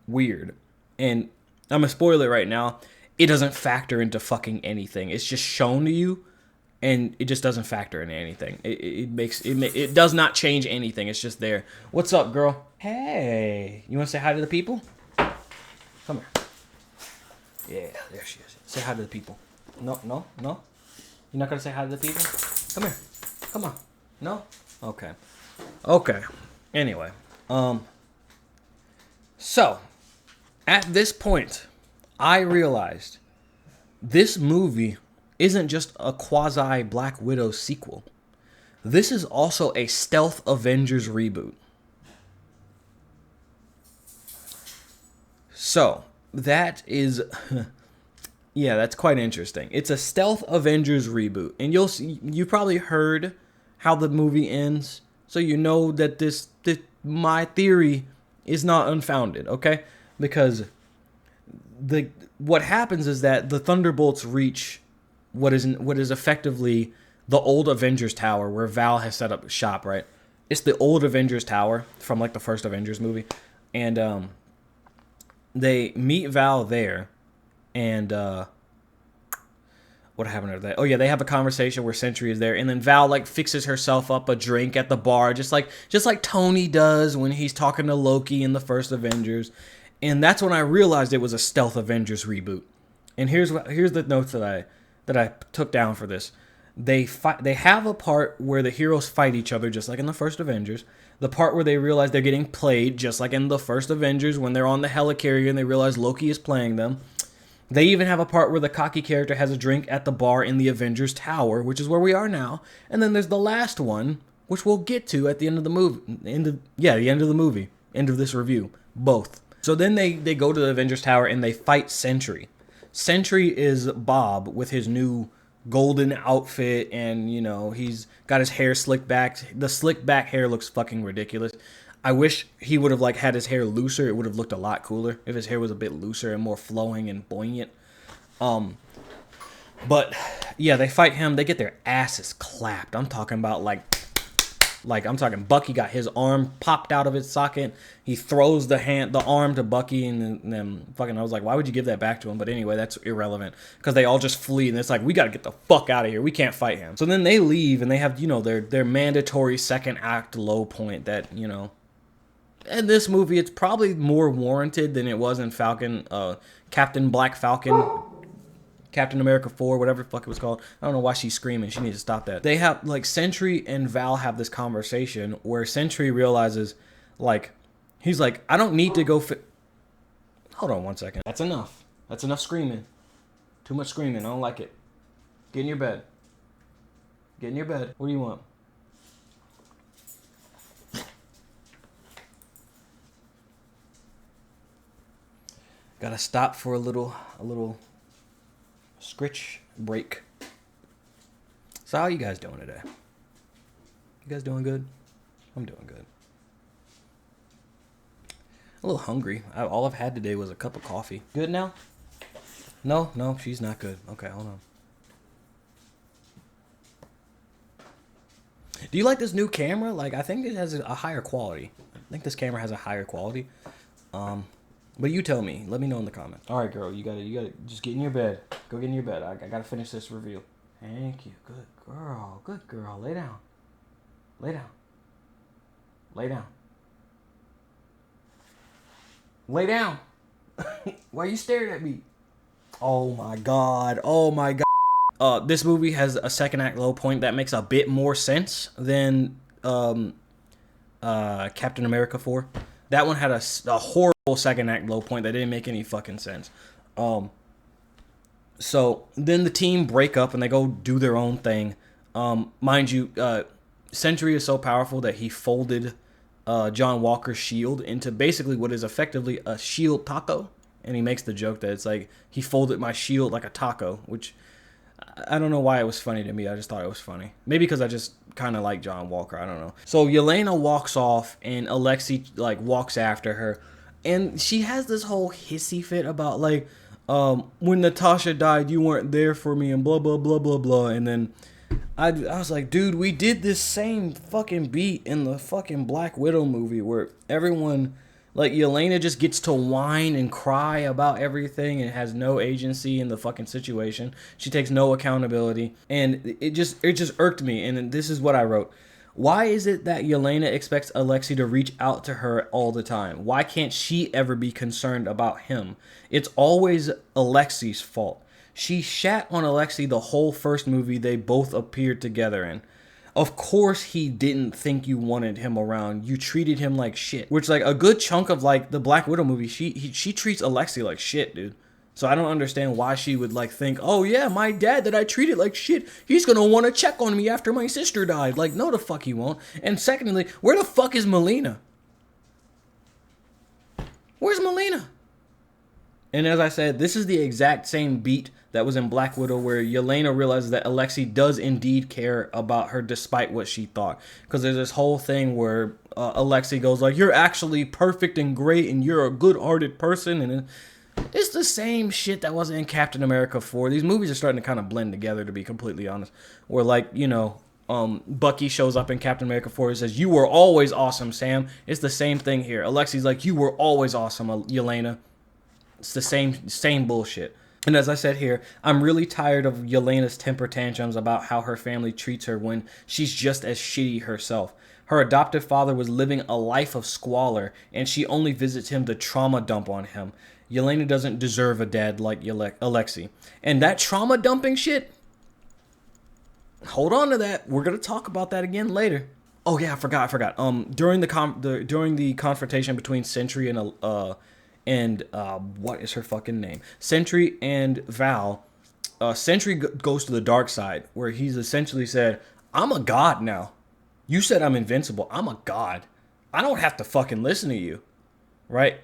weird. And I'm gonna spoil it right now. It doesn't factor into fucking anything. It's just shown to you, and it just doesn't factor into anything. It does not change anything. It's just there. What's up, girl? Hey, you want to say hi to the people? Come here. Yeah, there she is. Say hi to the people. No. You're not gonna say hi to the people? Come here. Come on. No? Okay. Okay. Anyway. So, at this point, I realized this movie isn't just a quasi Black Widow sequel. This is also a Stealth Avengers reboot. So, that is... yeah, that's quite interesting. It's a Stealth Avengers reboot. And you probably heard how the movie ends. So you know that this my theory is not unfounded, okay? Because what happens is that the Thunderbolts reach what is effectively the old Avengers Tower where Val has set up shop, right? It's the old Avengers Tower from like the first Avengers movie. And they meet Val there, and what happened to that? Oh yeah, they have a conversation where Sentry is there, and then Val like fixes herself up a drink at the bar, just like Tony does when he's talking to Loki in the first Avengers. And that's when I realized it was a Stealth Avengers reboot. And here's the notes that I took down for this. They have a part where the heroes fight each other just like in the first Avengers. The part where they realize they're getting played just like in the first Avengers when they're on the helicarrier and they realize Loki is playing them. They even have a part where the cocky character has a drink at the bar in the Avengers Tower, which is where we are now. And then there's the last one, which we'll get to at the end of the movie. The end of the movie. End of this review. Both. So then they go to the Avengers Tower and they fight Sentry. Sentry is Bob with his new golden outfit, and, you know, he's got his hair slicked back. The slick back hair looks fucking ridiculous. I wish he would have like had his hair looser. It would have looked a lot cooler if his hair was a bit looser and more flowing and buoyant. But yeah, they fight him. They get their asses clapped. I'm talking about like I'm talking Bucky got his arm popped out of its socket. He throws the arm to Bucky, and then fucking I was like, why would you give that back to him? But anyway, that's irrelevant because they all just flee, and it's like, we got to get the fuck out of here. We can't fight him. So then they leave, and they have, you know, their mandatory second act low point that, you know, in this movie, it's probably more warranted than it was in Captain Black Falcon, Captain America 4, whatever the fuck it was called. I don't know why she's screaming. She needs to stop that. They have, like, Sentry and Val have this conversation where Sentry realizes, like, he's like, I don't need to go Hold on one second. That's enough. That's enough screaming. Too much screaming. I don't like it. Get in your bed. Get in your bed. What do you want? Gotta stop for a little scritch break. So how you guys doing today? You guys doing good? I'm doing good. A little hungry. All I've had today was a cup of coffee. Good now? No, she's not good. Okay, hold on. Do you like this new camera? Like, I think it has a higher quality. I think this camera has a higher quality. But you tell me. Let me know in the comments. All right, girl. You gotta just get in your bed. Go get in your bed. I gotta finish this review. Thank you. Good girl. Good girl. Lay down. Lay down. Lay down. Lay down. Why are you staring at me? Oh my god. Oh my god. This movie has a second act low point that makes a bit more sense than Captain America 4. That one had a horrible second act low point that didn't make any fucking sense. So then the team break up and they go do their own thing. Mind you, Sentry is so powerful that he folded John Walker's shield into basically what is effectively a shield taco. And he makes the joke that it's like, he folded my shield like a taco, which I don't know why it was funny to me. I just thought it was funny. Maybe because I just kind of like John Walker. I don't know. So Yelena walks off and Alexei like walks after her. And she has this whole hissy fit about like, when Natasha died, you weren't there for me and blah, blah, blah, blah, blah. And then I was like, dude, we did this same fucking beat in the fucking Black Widow movie where everyone, like, Yelena just gets to whine and cry about everything and has no agency in the fucking situation. She takes no accountability. And it just irked me. And this is what I wrote. Why is it that Yelena expects Alexei to reach out to her all the time? Why can't she ever be concerned about him? It's always Alexei's fault. She shat on Alexei the whole first movie they both appeared together in. Of course he didn't think you wanted him around. You treated him like shit. Which, like, a good chunk of, like, the Black Widow movie, she treats Alexei like shit, dude. So I don't understand why she would, like, think, oh yeah, my dad that I treated like shit, he's gonna want to check on me after my sister died. Like, no the fuck he won't. And secondly, where the fuck is Melina? Where's Melina? And as I said, this is the exact same beat that was in Black Widow, where Yelena realizes that Alexei does indeed care about her despite what she thought. Because there's this whole thing where Alexei goes like, you're actually perfect and great and you're a good-hearted person. And it's the same shit that was in Captain America 4. These movies are starting to kind of blend together, to be completely honest. Where, like, you know, Bucky shows up in Captain America 4 and says, you were always awesome, Sam. It's the same thing here. Alexei's like, you were always awesome, Yelena. It's the same bullshit. And as I said here, I'm really tired of Yelena's temper tantrums about how her family treats her when she's just as shitty herself. Her adoptive father was living a life of squalor, and she only visits him to trauma dump on him. Yelena doesn't deserve a dad like Alexei. And that trauma dumping shit, hold on to that. We're going to talk about that again later. Oh yeah, I forgot. During the confrontation between Sentry and what is her fucking name? Sentry and Val. Sentry goes to the dark side, where he's essentially said, I'm a god now. You said I'm invincible. I'm a god. I don't have to fucking listen to you. Right?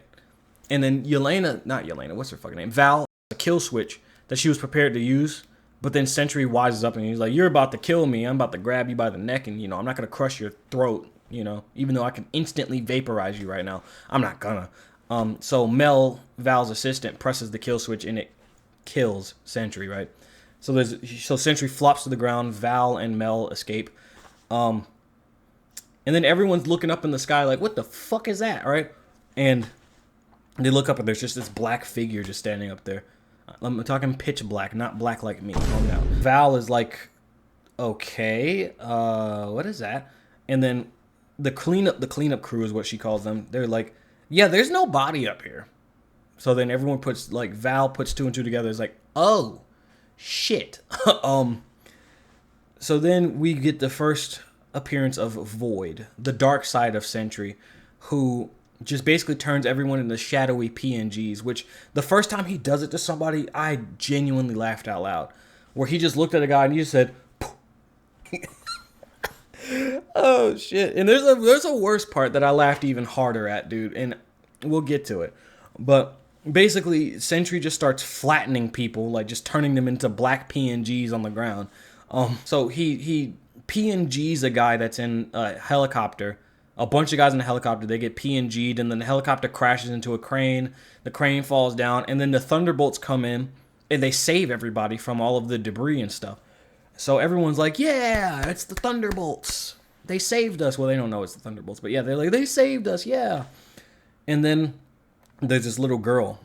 And then what's her fucking name? Val, a kill switch that she was prepared to use. But then Sentry wises up and he's like, you're about to kill me. I'm about to grab you by the neck and, you know, I'm not going to crush your throat, you know, even though I can instantly vaporize you right now. I'm not gonna. So Mel, Val's assistant, presses the kill switch and it kills Sentry, right? So Sentry flops to the ground. Val and Mel escape. And then everyone's looking up in the sky like, what the fuck is that, right? And they look up and there's just this black figure just standing up there. I'm talking pitch black, not black like me. Oh no. Val is like, okay, what is that? And then the cleanup crew is what she calls them. They're like, yeah, there's no body up here. So then everyone Val puts two and two together. It's like, oh, shit. So then we get the first appearance of Void, the dark side of Sentry, who just basically turns everyone into shadowy PNGs, which the first time he does it to somebody, I genuinely laughed out loud. Where he just looked at a guy and he just said, oh shit. And there's a worse part that I laughed even harder at, dude, and we'll get to it. But basically Sentry just starts flattening people, like just turning them into black PNGs on the ground. So he PNGs a guy that's in a helicopter. A bunch of guys in a helicopter, they get PNG'd, and then the helicopter crashes into a crane. The crane falls down, and then the Thunderbolts come in, and they save everybody from all of the debris and stuff. So everyone's like, yeah, it's the Thunderbolts. They saved us. Well, they don't know it's the Thunderbolts, but yeah, they're like, they saved us, yeah. And then there's this little girl.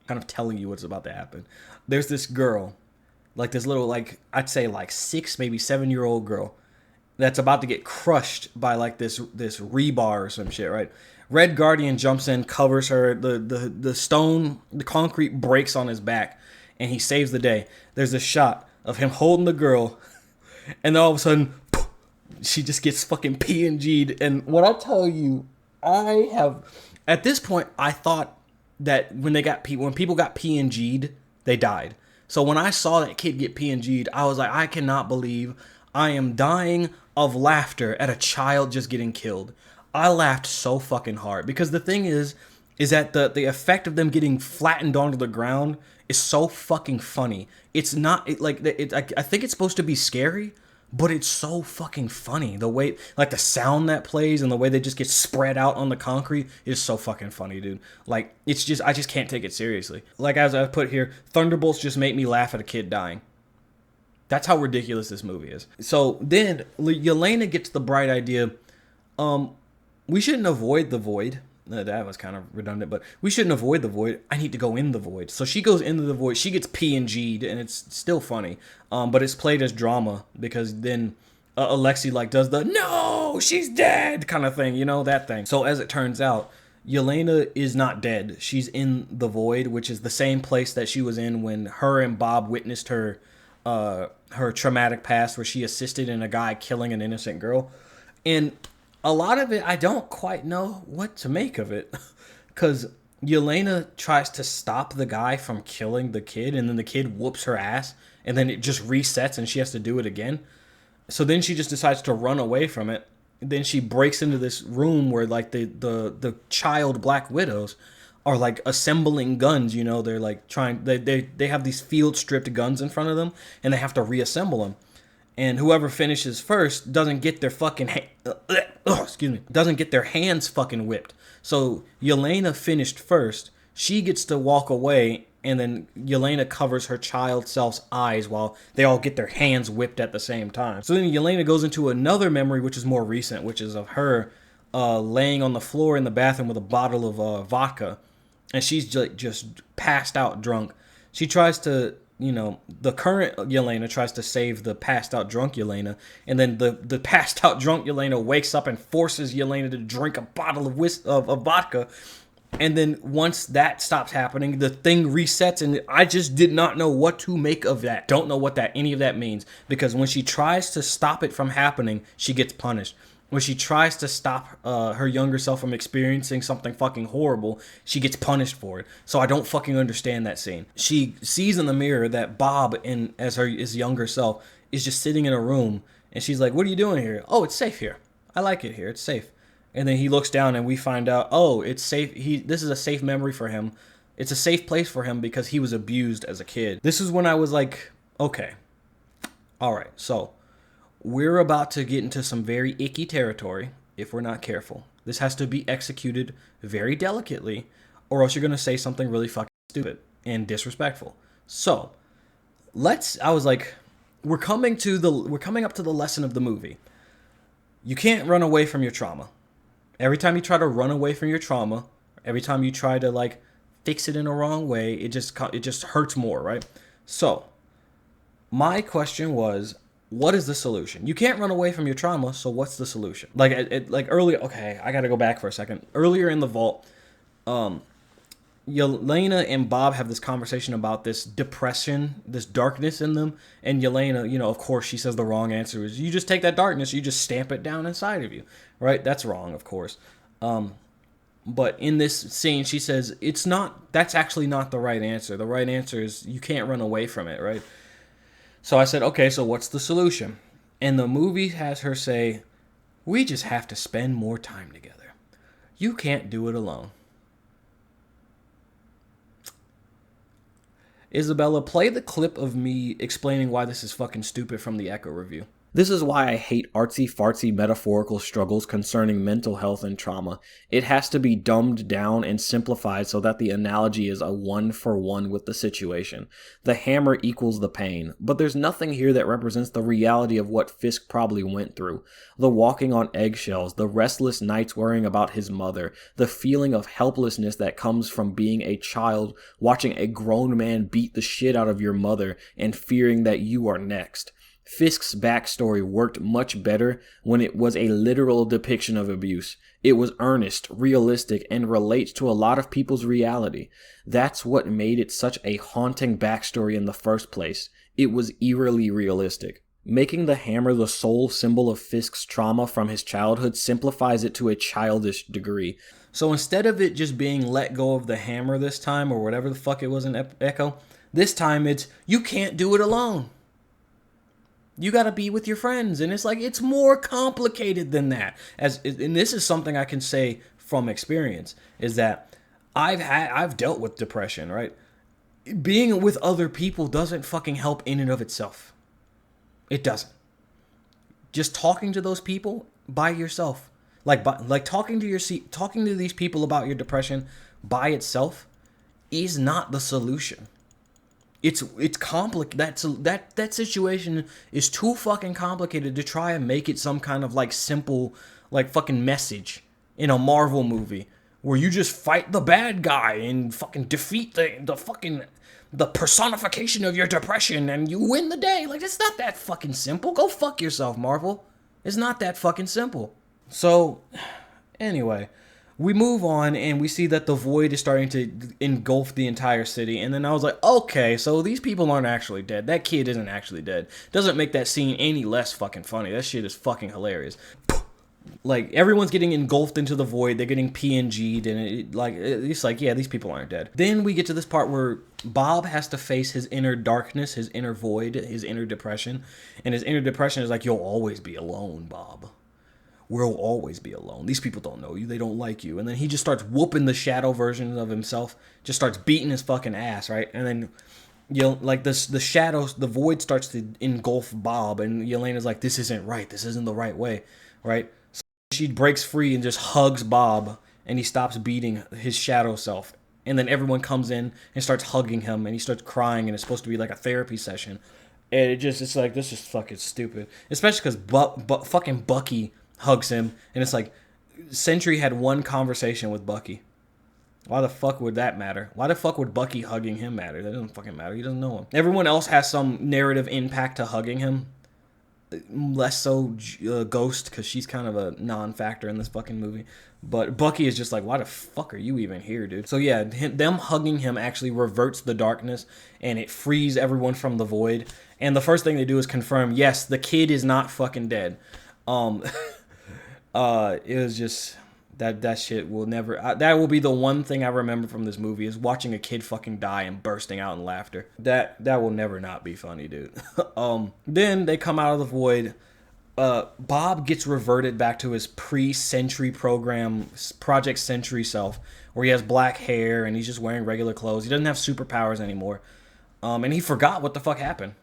Kind of telling you what's about to happen. There's this girl. Like this little, like, I'd say like 6, maybe 7-year-old girl that's about to get crushed by like this rebar or some shit, right? Red Guardian jumps in, covers her. The concrete breaks on his back, and he saves the day. There's a shot of him holding the girl, and then all of a sudden, she just gets fucking PNG'd. And what I tell you, at this point, I thought that when people got PNG'd, they died. So when I saw that kid get PNG'd, I was like, I cannot believe I am dying of laughter at a child just getting killed. I laughed so fucking hard because the thing is that the effect of them getting flattened onto the ground is so fucking funny. It's not I think it's supposed to be scary, but it's so fucking funny. The way, like, the sound that plays and the way they just get spread out on the concrete is so fucking funny, dude. Like, it's just, I just can't take it seriously. Like, as I've put here, Thunderbolts just make me laugh at a kid dying. That's how ridiculous this movie is. So then Yelena gets the bright idea, we shouldn't avoid the void. That was kind of redundant, but we shouldn't avoid the void. I need to go in the void. So she goes into the void. She gets PNG'd, and it's still funny. But it's played as drama because then Alexei like does the no, she's dead kind of thing, you know, that thing. So as it turns out, Yelena is not dead. She's in the void, which is the same place that she was in when her and Bob witnessed her her traumatic past where she assisted in a guy killing an innocent girl. And a lot of it, I don't quite know what to make of it. Because Yelena tries to stop the guy from killing the kid, and then the kid whoops her ass, and then it just resets and she has to do it again. So then she just decides to run away from it. Then she breaks into this room where like the child Black Widows are like assembling guns, you know, they're like they have these field stripped guns in front of them and they have to reassemble them. And whoever finishes first doesn't get their fucking doesn't get their hands fucking whipped. So Yelena finished first. She gets to walk away, and then Yelena covers her child self's eyes while they all get their hands whipped at the same time. So then Yelena goes into another memory, which is more recent, which is of her laying on the floor in the bathroom with a bottle of vodka. And she's just passed out drunk. She tries to, you know, the current Yelena tries to save the passed out drunk Yelena. And then the passed out drunk Yelena wakes up and forces Yelena to drink a bottle of vodka. And then once that stops happening, the thing resets, and I just did not know what to make of that. Don't know what any of that means, because when she tries to stop it from happening, she gets punished. When she tries to stop her younger self from experiencing something fucking horrible, she gets punished for it. So I don't fucking understand that scene. She sees in the mirror that Bob, as his younger self, is just sitting in a room, and she's like, "What are you doing here?" "Oh, it's safe here. I like it here. It's safe." And then he looks down and we find out, oh, it's safe. This is a safe memory for him. It's a safe place for him because he was abused as a kid. This is when I was like, okay, all right. So we're about to get into some very icky territory if we're not careful. This has to be executed very delicately, or else you're going to say something really fucking stupid and disrespectful. So I was like, we're coming up to the lesson of the movie. You can't run away from your trauma. Every time you try to run away from your trauma, every time you try to like fix it in a wrong way, it just hurts more, right? So my question was, what is the solution? You can't run away from your trauma, so what's the solution? Like earlier, okay, I got to go back for a second. Earlier in the vault, Yelena and Bob have this conversation about this depression, this darkness in them. And Yelena, you know, of course, she says the wrong answer is, you just take that darkness, you just stamp it down inside of you, right? That's wrong, of course. But in this scene, she says, that's actually not the right answer. The right answer is you can't run away from it, right? So I said, okay, so what's the solution? And the movie has her say, we just have to spend more time together. You can't do it alone. Isabella, play the clip of me explaining why this is fucking stupid from the Echo review. This is why I hate artsy-fartsy metaphorical struggles concerning mental health and trauma. It has to be dumbed down and simplified so that the analogy is a one-for-one with the situation. The hammer equals the pain, but there's nothing here that represents the reality of what Fisk probably went through. The walking on eggshells, the restless nights worrying about his mother, the feeling of helplessness that comes from being a child, watching a grown man beat the shit out of your mother, and fearing that you are next. Fisk's backstory worked much better when it was a literal depiction of abuse. It was earnest, realistic, and relates to a lot of people's reality. That's what made it such a haunting backstory in the first place. It was eerily realistic. Making the hammer the sole symbol of Fisk's trauma from his childhood simplifies it to a childish degree. So instead of it just being let go of the hammer this time, or whatever the fuck it was in Echo, this time it's, you can't do it alone. You got to be with your friends. And it's like, it's more complicated than that. And this is something I can say from experience, is that I've dealt with depression, right? Being with other people doesn't fucking help in and of itself. It doesn't. Just talking to those people by yourself, like talking to these people about your depression by itself is not the solution. It's complicated. That situation is too fucking complicated to try and make it some kind of like simple like fucking message in a Marvel movie where you just fight the bad guy and fucking defeat the personification of your depression and you win the day. Like, it's not that fucking simple. Go fuck yourself, Marvel. It's not that fucking simple. So, anyway, We move on and we see that the void is starting to engulf the entire city. And then I was like, okay, so these people aren't actually dead. That kid isn't actually dead. Doesn't make that scene any less fucking funny. That shit is fucking hilarious. Like, everyone's getting engulfed into the void. They're getting PNG'd. And it's like, yeah, these people aren't dead. Then we get to this part where Bob has to face his inner darkness, his inner void, his inner depression. And his inner depression is like, you'll always be alone, Bob. We'll always be alone. These people don't know you. They don't like you. And then he just starts whooping the shadow version of himself. Just starts beating his fucking ass, right? And then, the shadows, the void starts to engulf Bob. And Yelena's like, this isn't right. This isn't the right way, right? So she breaks free and just hugs Bob. And he stops beating his shadow self. And then everyone comes in and starts hugging him. And he starts crying. And it's supposed to be like a therapy session. And it's like, this is fucking stupid. Especially because fucking Bucky hugs him, and it's like, Sentry had one conversation with Bucky. Why the fuck would that matter? Why the fuck would Bucky hugging him matter? That doesn't fucking matter. He doesn't know him. Everyone else has some narrative impact to hugging him. Less so Ghost, because she's kind of a non-factor in this fucking movie. But Bucky is just like, why the fuck are you even here, dude? So yeah, them hugging him actually reverts the darkness, and it frees everyone from the void. And the first thing they do is confirm, yes, the kid is not fucking dead. It was just that shit will never. That will be the one thing I remember from this movie is watching a kid fucking die and bursting out in laughter. That will never not be funny, dude. Then they come out of the void. Bob gets reverted back to his pre-Sentry program, Project Sentry self, where he has black hair and he's just wearing regular clothes. He doesn't have superpowers anymore, and he forgot what the fuck happened.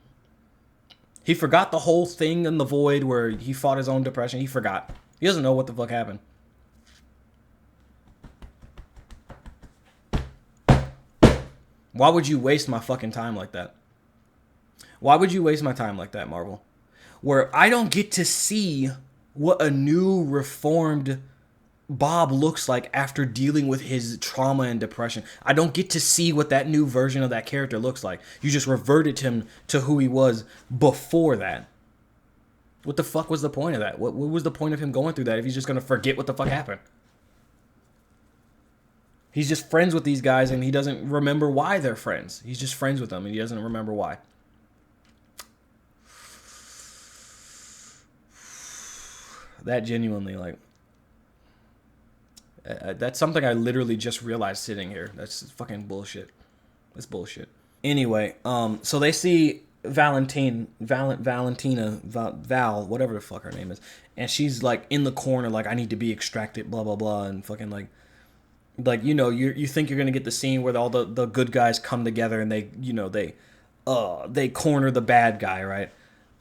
He forgot the whole thing in the void where he fought his own depression. He forgot. He doesn't know what the fuck happened. Why would you waste my fucking time like that? Why would you waste my time like that, Marvel? Where I don't get to see what a new reformed Bob looks like after dealing with his trauma and depression. I don't get to see what that new version of that character looks like. You just reverted him to who he was before that. What the fuck was the point of that? What was the point of him going through that if he's just going to forget what the fuck happened? He's just friends with these guys and he doesn't remember why they're friends. He's just friends with them and he doesn't remember why. That genuinely, like... that's something I literally just realized sitting here. That's fucking bullshit. That's bullshit. Anyway, so they see Valentina, Val, whatever the fuck her name is, and she's like in the corner, like, I need to be extracted, blah blah blah, and fucking like you think you're gonna get the scene where all the good guys come together and they corner the bad guy, right?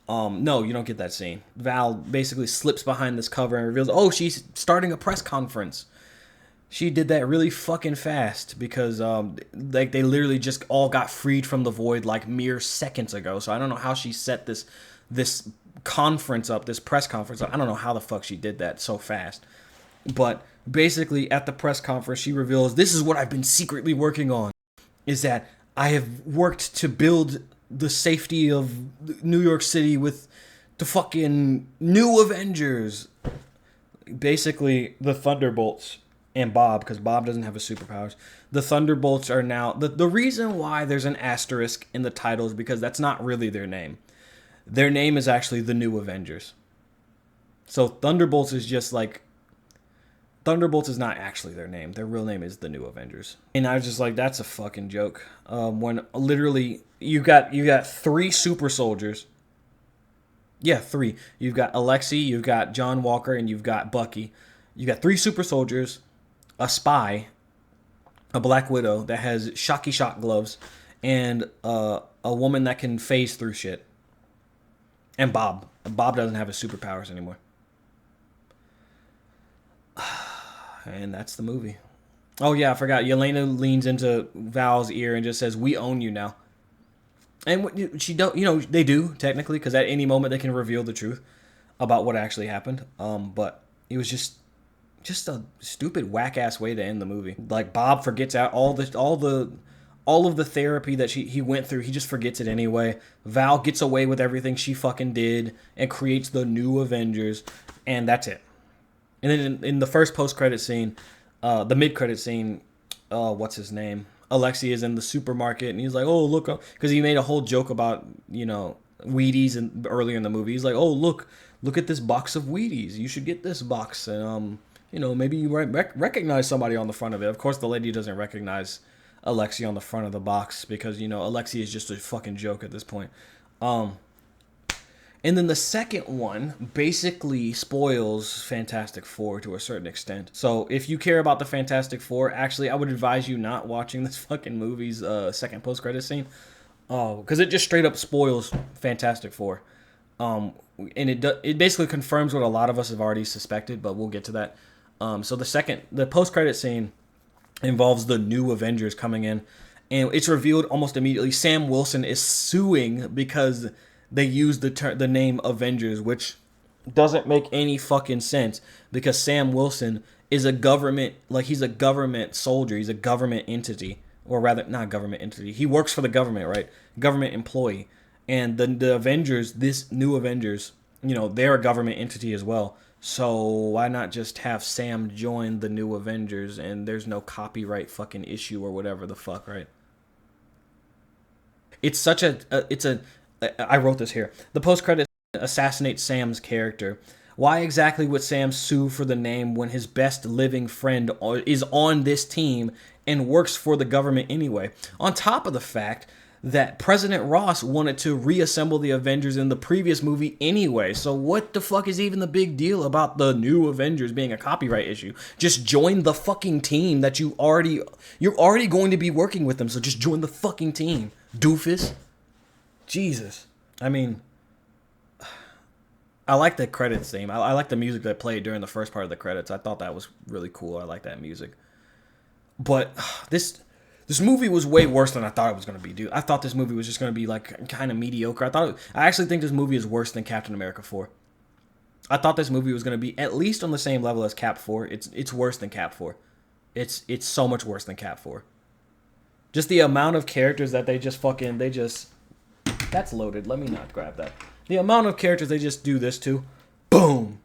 No, you don't get that scene. Val basically slips behind this cover and reveals, oh, she's starting a press conference. She did that really fucking fast because they literally just all got freed from the void like mere seconds ago. So I don't know how she set this conference up, this press conference up. I don't know how the fuck she did that so fast. But basically at the press conference, she reveals, this is what I've been secretly working on, is that I have worked to build the safety of New York City with the fucking new Avengers. Basically, the Thunderbolts and Bob, because Bob doesn't have his superpowers. The Thunderbolts are now... The reason why there's an asterisk in the title is because that's not really their name. Their name is actually the New Avengers. So Thunderbolts is just like... Thunderbolts is not actually their name. Their real name is the New Avengers. And I was just like, that's a fucking joke. When literally, you got 3 super soldiers. Yeah, 3. You've got Alexei, you've got John Walker, and you've got Bucky. You got 3 super soldiers, a spy, a Black Widow that has shocky shock gloves, and a woman that can phase through shit. And Bob. Bob doesn't have his superpowers anymore. And that's the movie. Oh yeah, I forgot. Yelena leans into Val's ear and just says, "We own you now." And she don't, they do technically, because at any moment they can reveal the truth about what actually happened. But it was just a stupid whack ass way to end the movie. Like, Bob forgets out all of the therapy that he went through. He just forgets it anyway. Val gets away with everything she fucking did and creates the New Avengers, and that's it. And then in the first post-credit scene, The mid-credit scene, what's his name? Alexi is in the supermarket, and he's like, "Oh, look," because he made a whole joke about, Wheaties and earlier in the movie. He's like, "Oh, look at this box of Wheaties. You should get this box, and maybe you recognize somebody on the front of it." Of course, the lady doesn't recognize Alexi on the front of the box because Alexi is just a fucking joke at this point. And then the second one basically spoils Fantastic Four to a certain extent. So if you care about the Fantastic Four, actually, I would advise you not watching this fucking movie's second post-credit scene. Because it just straight up spoils Fantastic Four. And it basically confirms what a lot of us have already suspected, but we'll get to that. So the post-credit scene involves the new Avengers coming in. And it's revealed almost immediately Sam Wilson is suing because they use the name Avengers, which doesn't make any fucking sense because Sam Wilson is a government, he's a government soldier, he's a government entity, or rather, not government entity. He works for the government, right? Government employee. And the Avengers, this new Avengers, they're a government entity as well. So why not just have Sam join the new Avengers and there's no copyright fucking issue or whatever the fuck, right? It's I wrote this here. The post-credits assassinate Sam's character. Why exactly would Sam sue for the name when his best living friend is on this team and works for the government anyway? On top of the fact that President Ross wanted to reassemble the Avengers in the previous movie anyway. So what the fuck is even the big deal about the new Avengers being a copyright issue? Just join the fucking team that you're already going to be working with them. So just join the fucking team, doofus. Jesus. I mean, I like the credits theme. I like the music that played during the first part of the credits. I thought that was really cool. I like that music. But this movie was way worse than I thought it was going to be, dude. I thought this movie was just going to be kind of mediocre. I actually think this movie is worse than Captain America 4. I thought this movie was going to be at least on the same level as Cap 4. It's worse than Cap 4. It's so much worse than Cap 4. Just the amount of characters that they just that's loaded. Let me not grab that. The amount of characters they just do this to. Boom.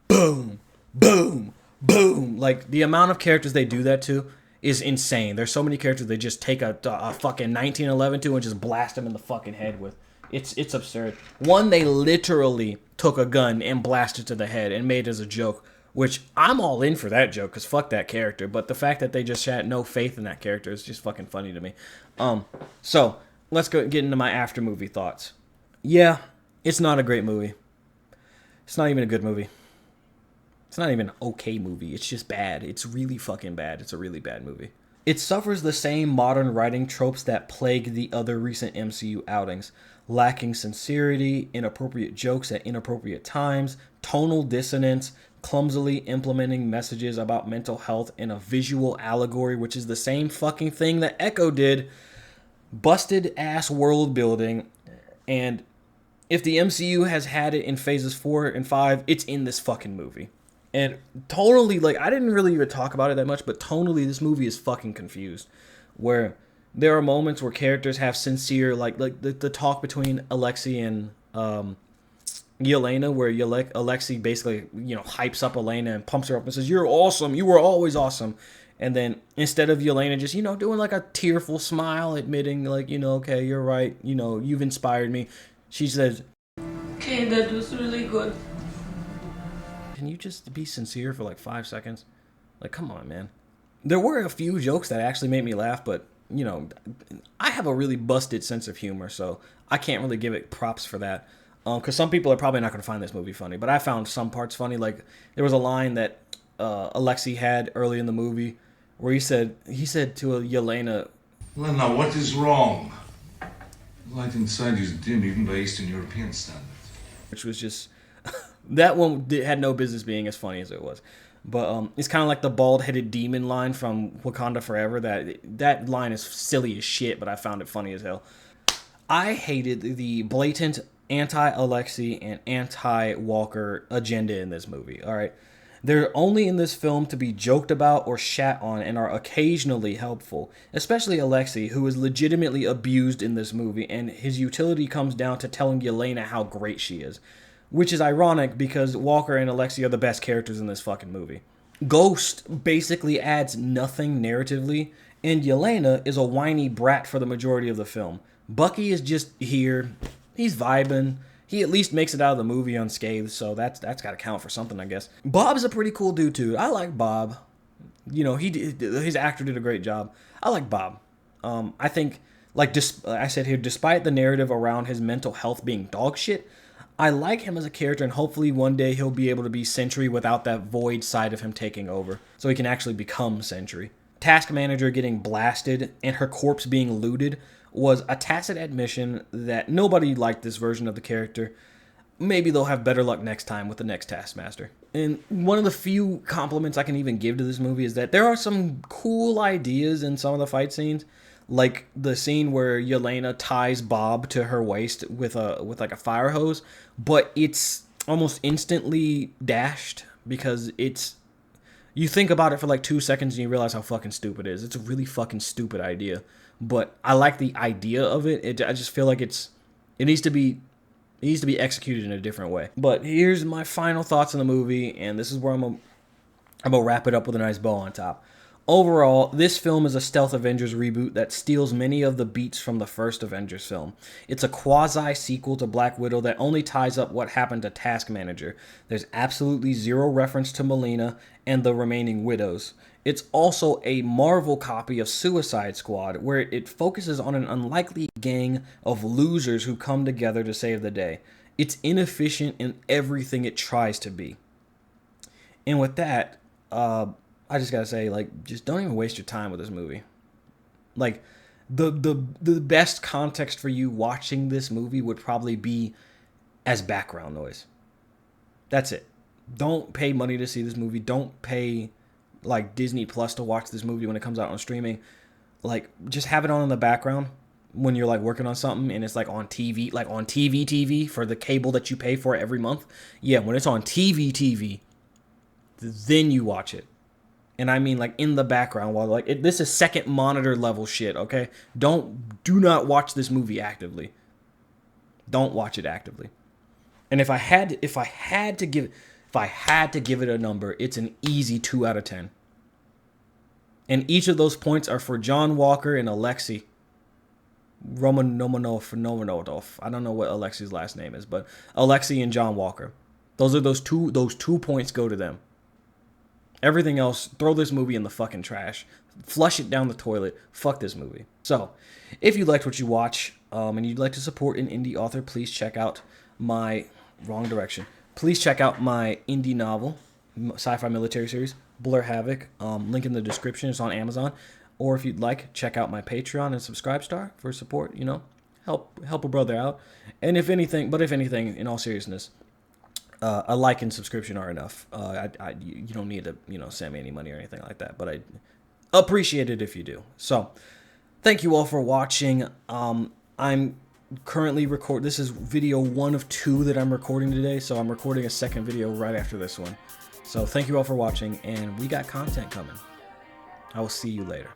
Boom. Boom. Boom. The amount of characters they do that to is insane. There's so many characters they just take a fucking 1911 to and just blast them in the fucking head with. It's absurd. One, they literally took a gun and blasted to the head and made it as a joke, which I'm all in for that joke because fuck that character. But the fact that they just had no faith in that character is just fucking funny to me. So let's get into my after movie thoughts. Yeah, it's not a great movie. It's not even a good movie. It's not even an okay movie. It's just bad. It's really fucking bad. It's a really bad movie. It suffers the same modern writing tropes that plague the other recent MCU outings. Lacking sincerity, inappropriate jokes at inappropriate times, tonal dissonance, clumsily implementing messages about mental health in a visual allegory, which is the same fucking thing that Echo did. Busted ass world building, and if the MCU has had it in phases 4 and 5, it's in this fucking movie. And totally, I didn't really even talk about it that much, but tonally this movie is fucking confused. Where there are moments where characters have sincere, the talk between Alexi and Yelena, where Alexi basically, hypes up Elena and pumps her up and says, "You're awesome, you were always awesome." And then instead of Yelena just, doing a tearful smile, admitting okay, you're right, you've inspired me, she says, Okay, that was really good. "Can you just be sincere for 5 seconds? Come on, man." There were a few jokes that actually made me laugh, but, I have a really busted sense of humor, so I can't really give it props for that. Because some people are probably not going to find this movie funny, but I found some parts funny. There was a line that Alexi had early in the movie, where he said to Yelena, "Lena, what is wrong? The light inside you is dim even by Eastern European standards." which was just that one had no business being as funny as it was. But it's kind of like the bald-headed demon line from Wakanda Forever. That line is silly as shit, but I found it funny as hell. I hated the blatant anti-Alexi and anti-Walker agenda in this movie. All right. They're only in this film to be joked about or shat on and are occasionally helpful, especially Alexi, who is legitimately abused in this movie, and his utility comes down to telling Yelena how great she is, which is ironic because Walker and Alexi are the best characters in this fucking movie. Ghost basically adds nothing narratively, and Yelena is a whiny brat for the majority of the film. Bucky is just here. He's vibing. He at least makes it out of the movie unscathed, so that's got to count for something, I guess. Bob's a pretty cool dude, too. I like Bob. You know, his actor did a great job. I like Bob. I think, like I said here, despite the narrative around his mental health being dog shit, I like him as a character, and hopefully one day he'll be able to be Sentry without that void side of him taking over, so he can actually become Sentry. Task Manager getting blasted and her corpse being looted was a tacit admission that nobody liked this version of the character. Maybe they'll have better luck next time with the next Taskmaster. And one of the few compliments I can even give to this movie is that there are some cool ideas in some of the fight scenes, like the scene where Yelena ties Bob to her waist with like a fire hose, but it's almost instantly dashed because you think about it for like 2 seconds and you realize how fucking stupid it is. It's a really fucking stupid idea, but I like the idea of it. I just feel like it needs to be executed in a different way. But here's my final thoughts on the movie, and this is where I'm gonna wrap it up with a nice bow on top. Overall, this film is a stealth Avengers reboot that steals many of the beats from the first Avengers film. It's a quasi-sequel to Black Widow that only ties up what happened to Task Manager. There's absolutely zero reference to Melina and the remaining widows. It's also a Marvel copy of Suicide Squad, where it focuses on an unlikely gang of losers who come together to save the day. It's inefficient in everything it tries to be. And with that, I just gotta say, like, just don't even waste your time with this movie. Like, the best context for you watching this movie would probably be as background noise. That's it. Don't pay money to see this movie. Don't pay like Disney Plus to watch this movie when it comes out on streaming. Like, just have it on in the background when you're like working on something and it's like on TV, like on TV for the cable that you pay for every month. Yeah, when it's on TV, then you watch it. And I mean, like, in the background while like this is second monitor level shit. Okay, do not watch this movie actively. Don't watch it actively. And if I had to give it a number, it's an easy 2 out of 10. And each of those points are for John Walker and Alexei Romanov. I don't know what Alexei's last name is, but Alexei and John Walker. Those two points go to them. Everything else, throw this movie in the fucking trash. Flush it down the toilet. Fuck this movie. So, if you liked what you watch, and you'd like to support an indie author, please check out my Please check out my indie novel, sci-fi military series, Blur Havoc. Link in the description. It's on Amazon. Or if you'd like, check out my Patreon and Subscribestar for support. You know, help a brother out. And if anything, in all seriousness, a like and subscription are enough. You don't need to, send me any money or anything like that. But I appreciate it if you do. So, thank you all for watching. I'm currently this is video 1 of 2 that I'm recording today, so I'm recording a second video right after this one. So thank you all for watching, and we got content coming. I will see you later.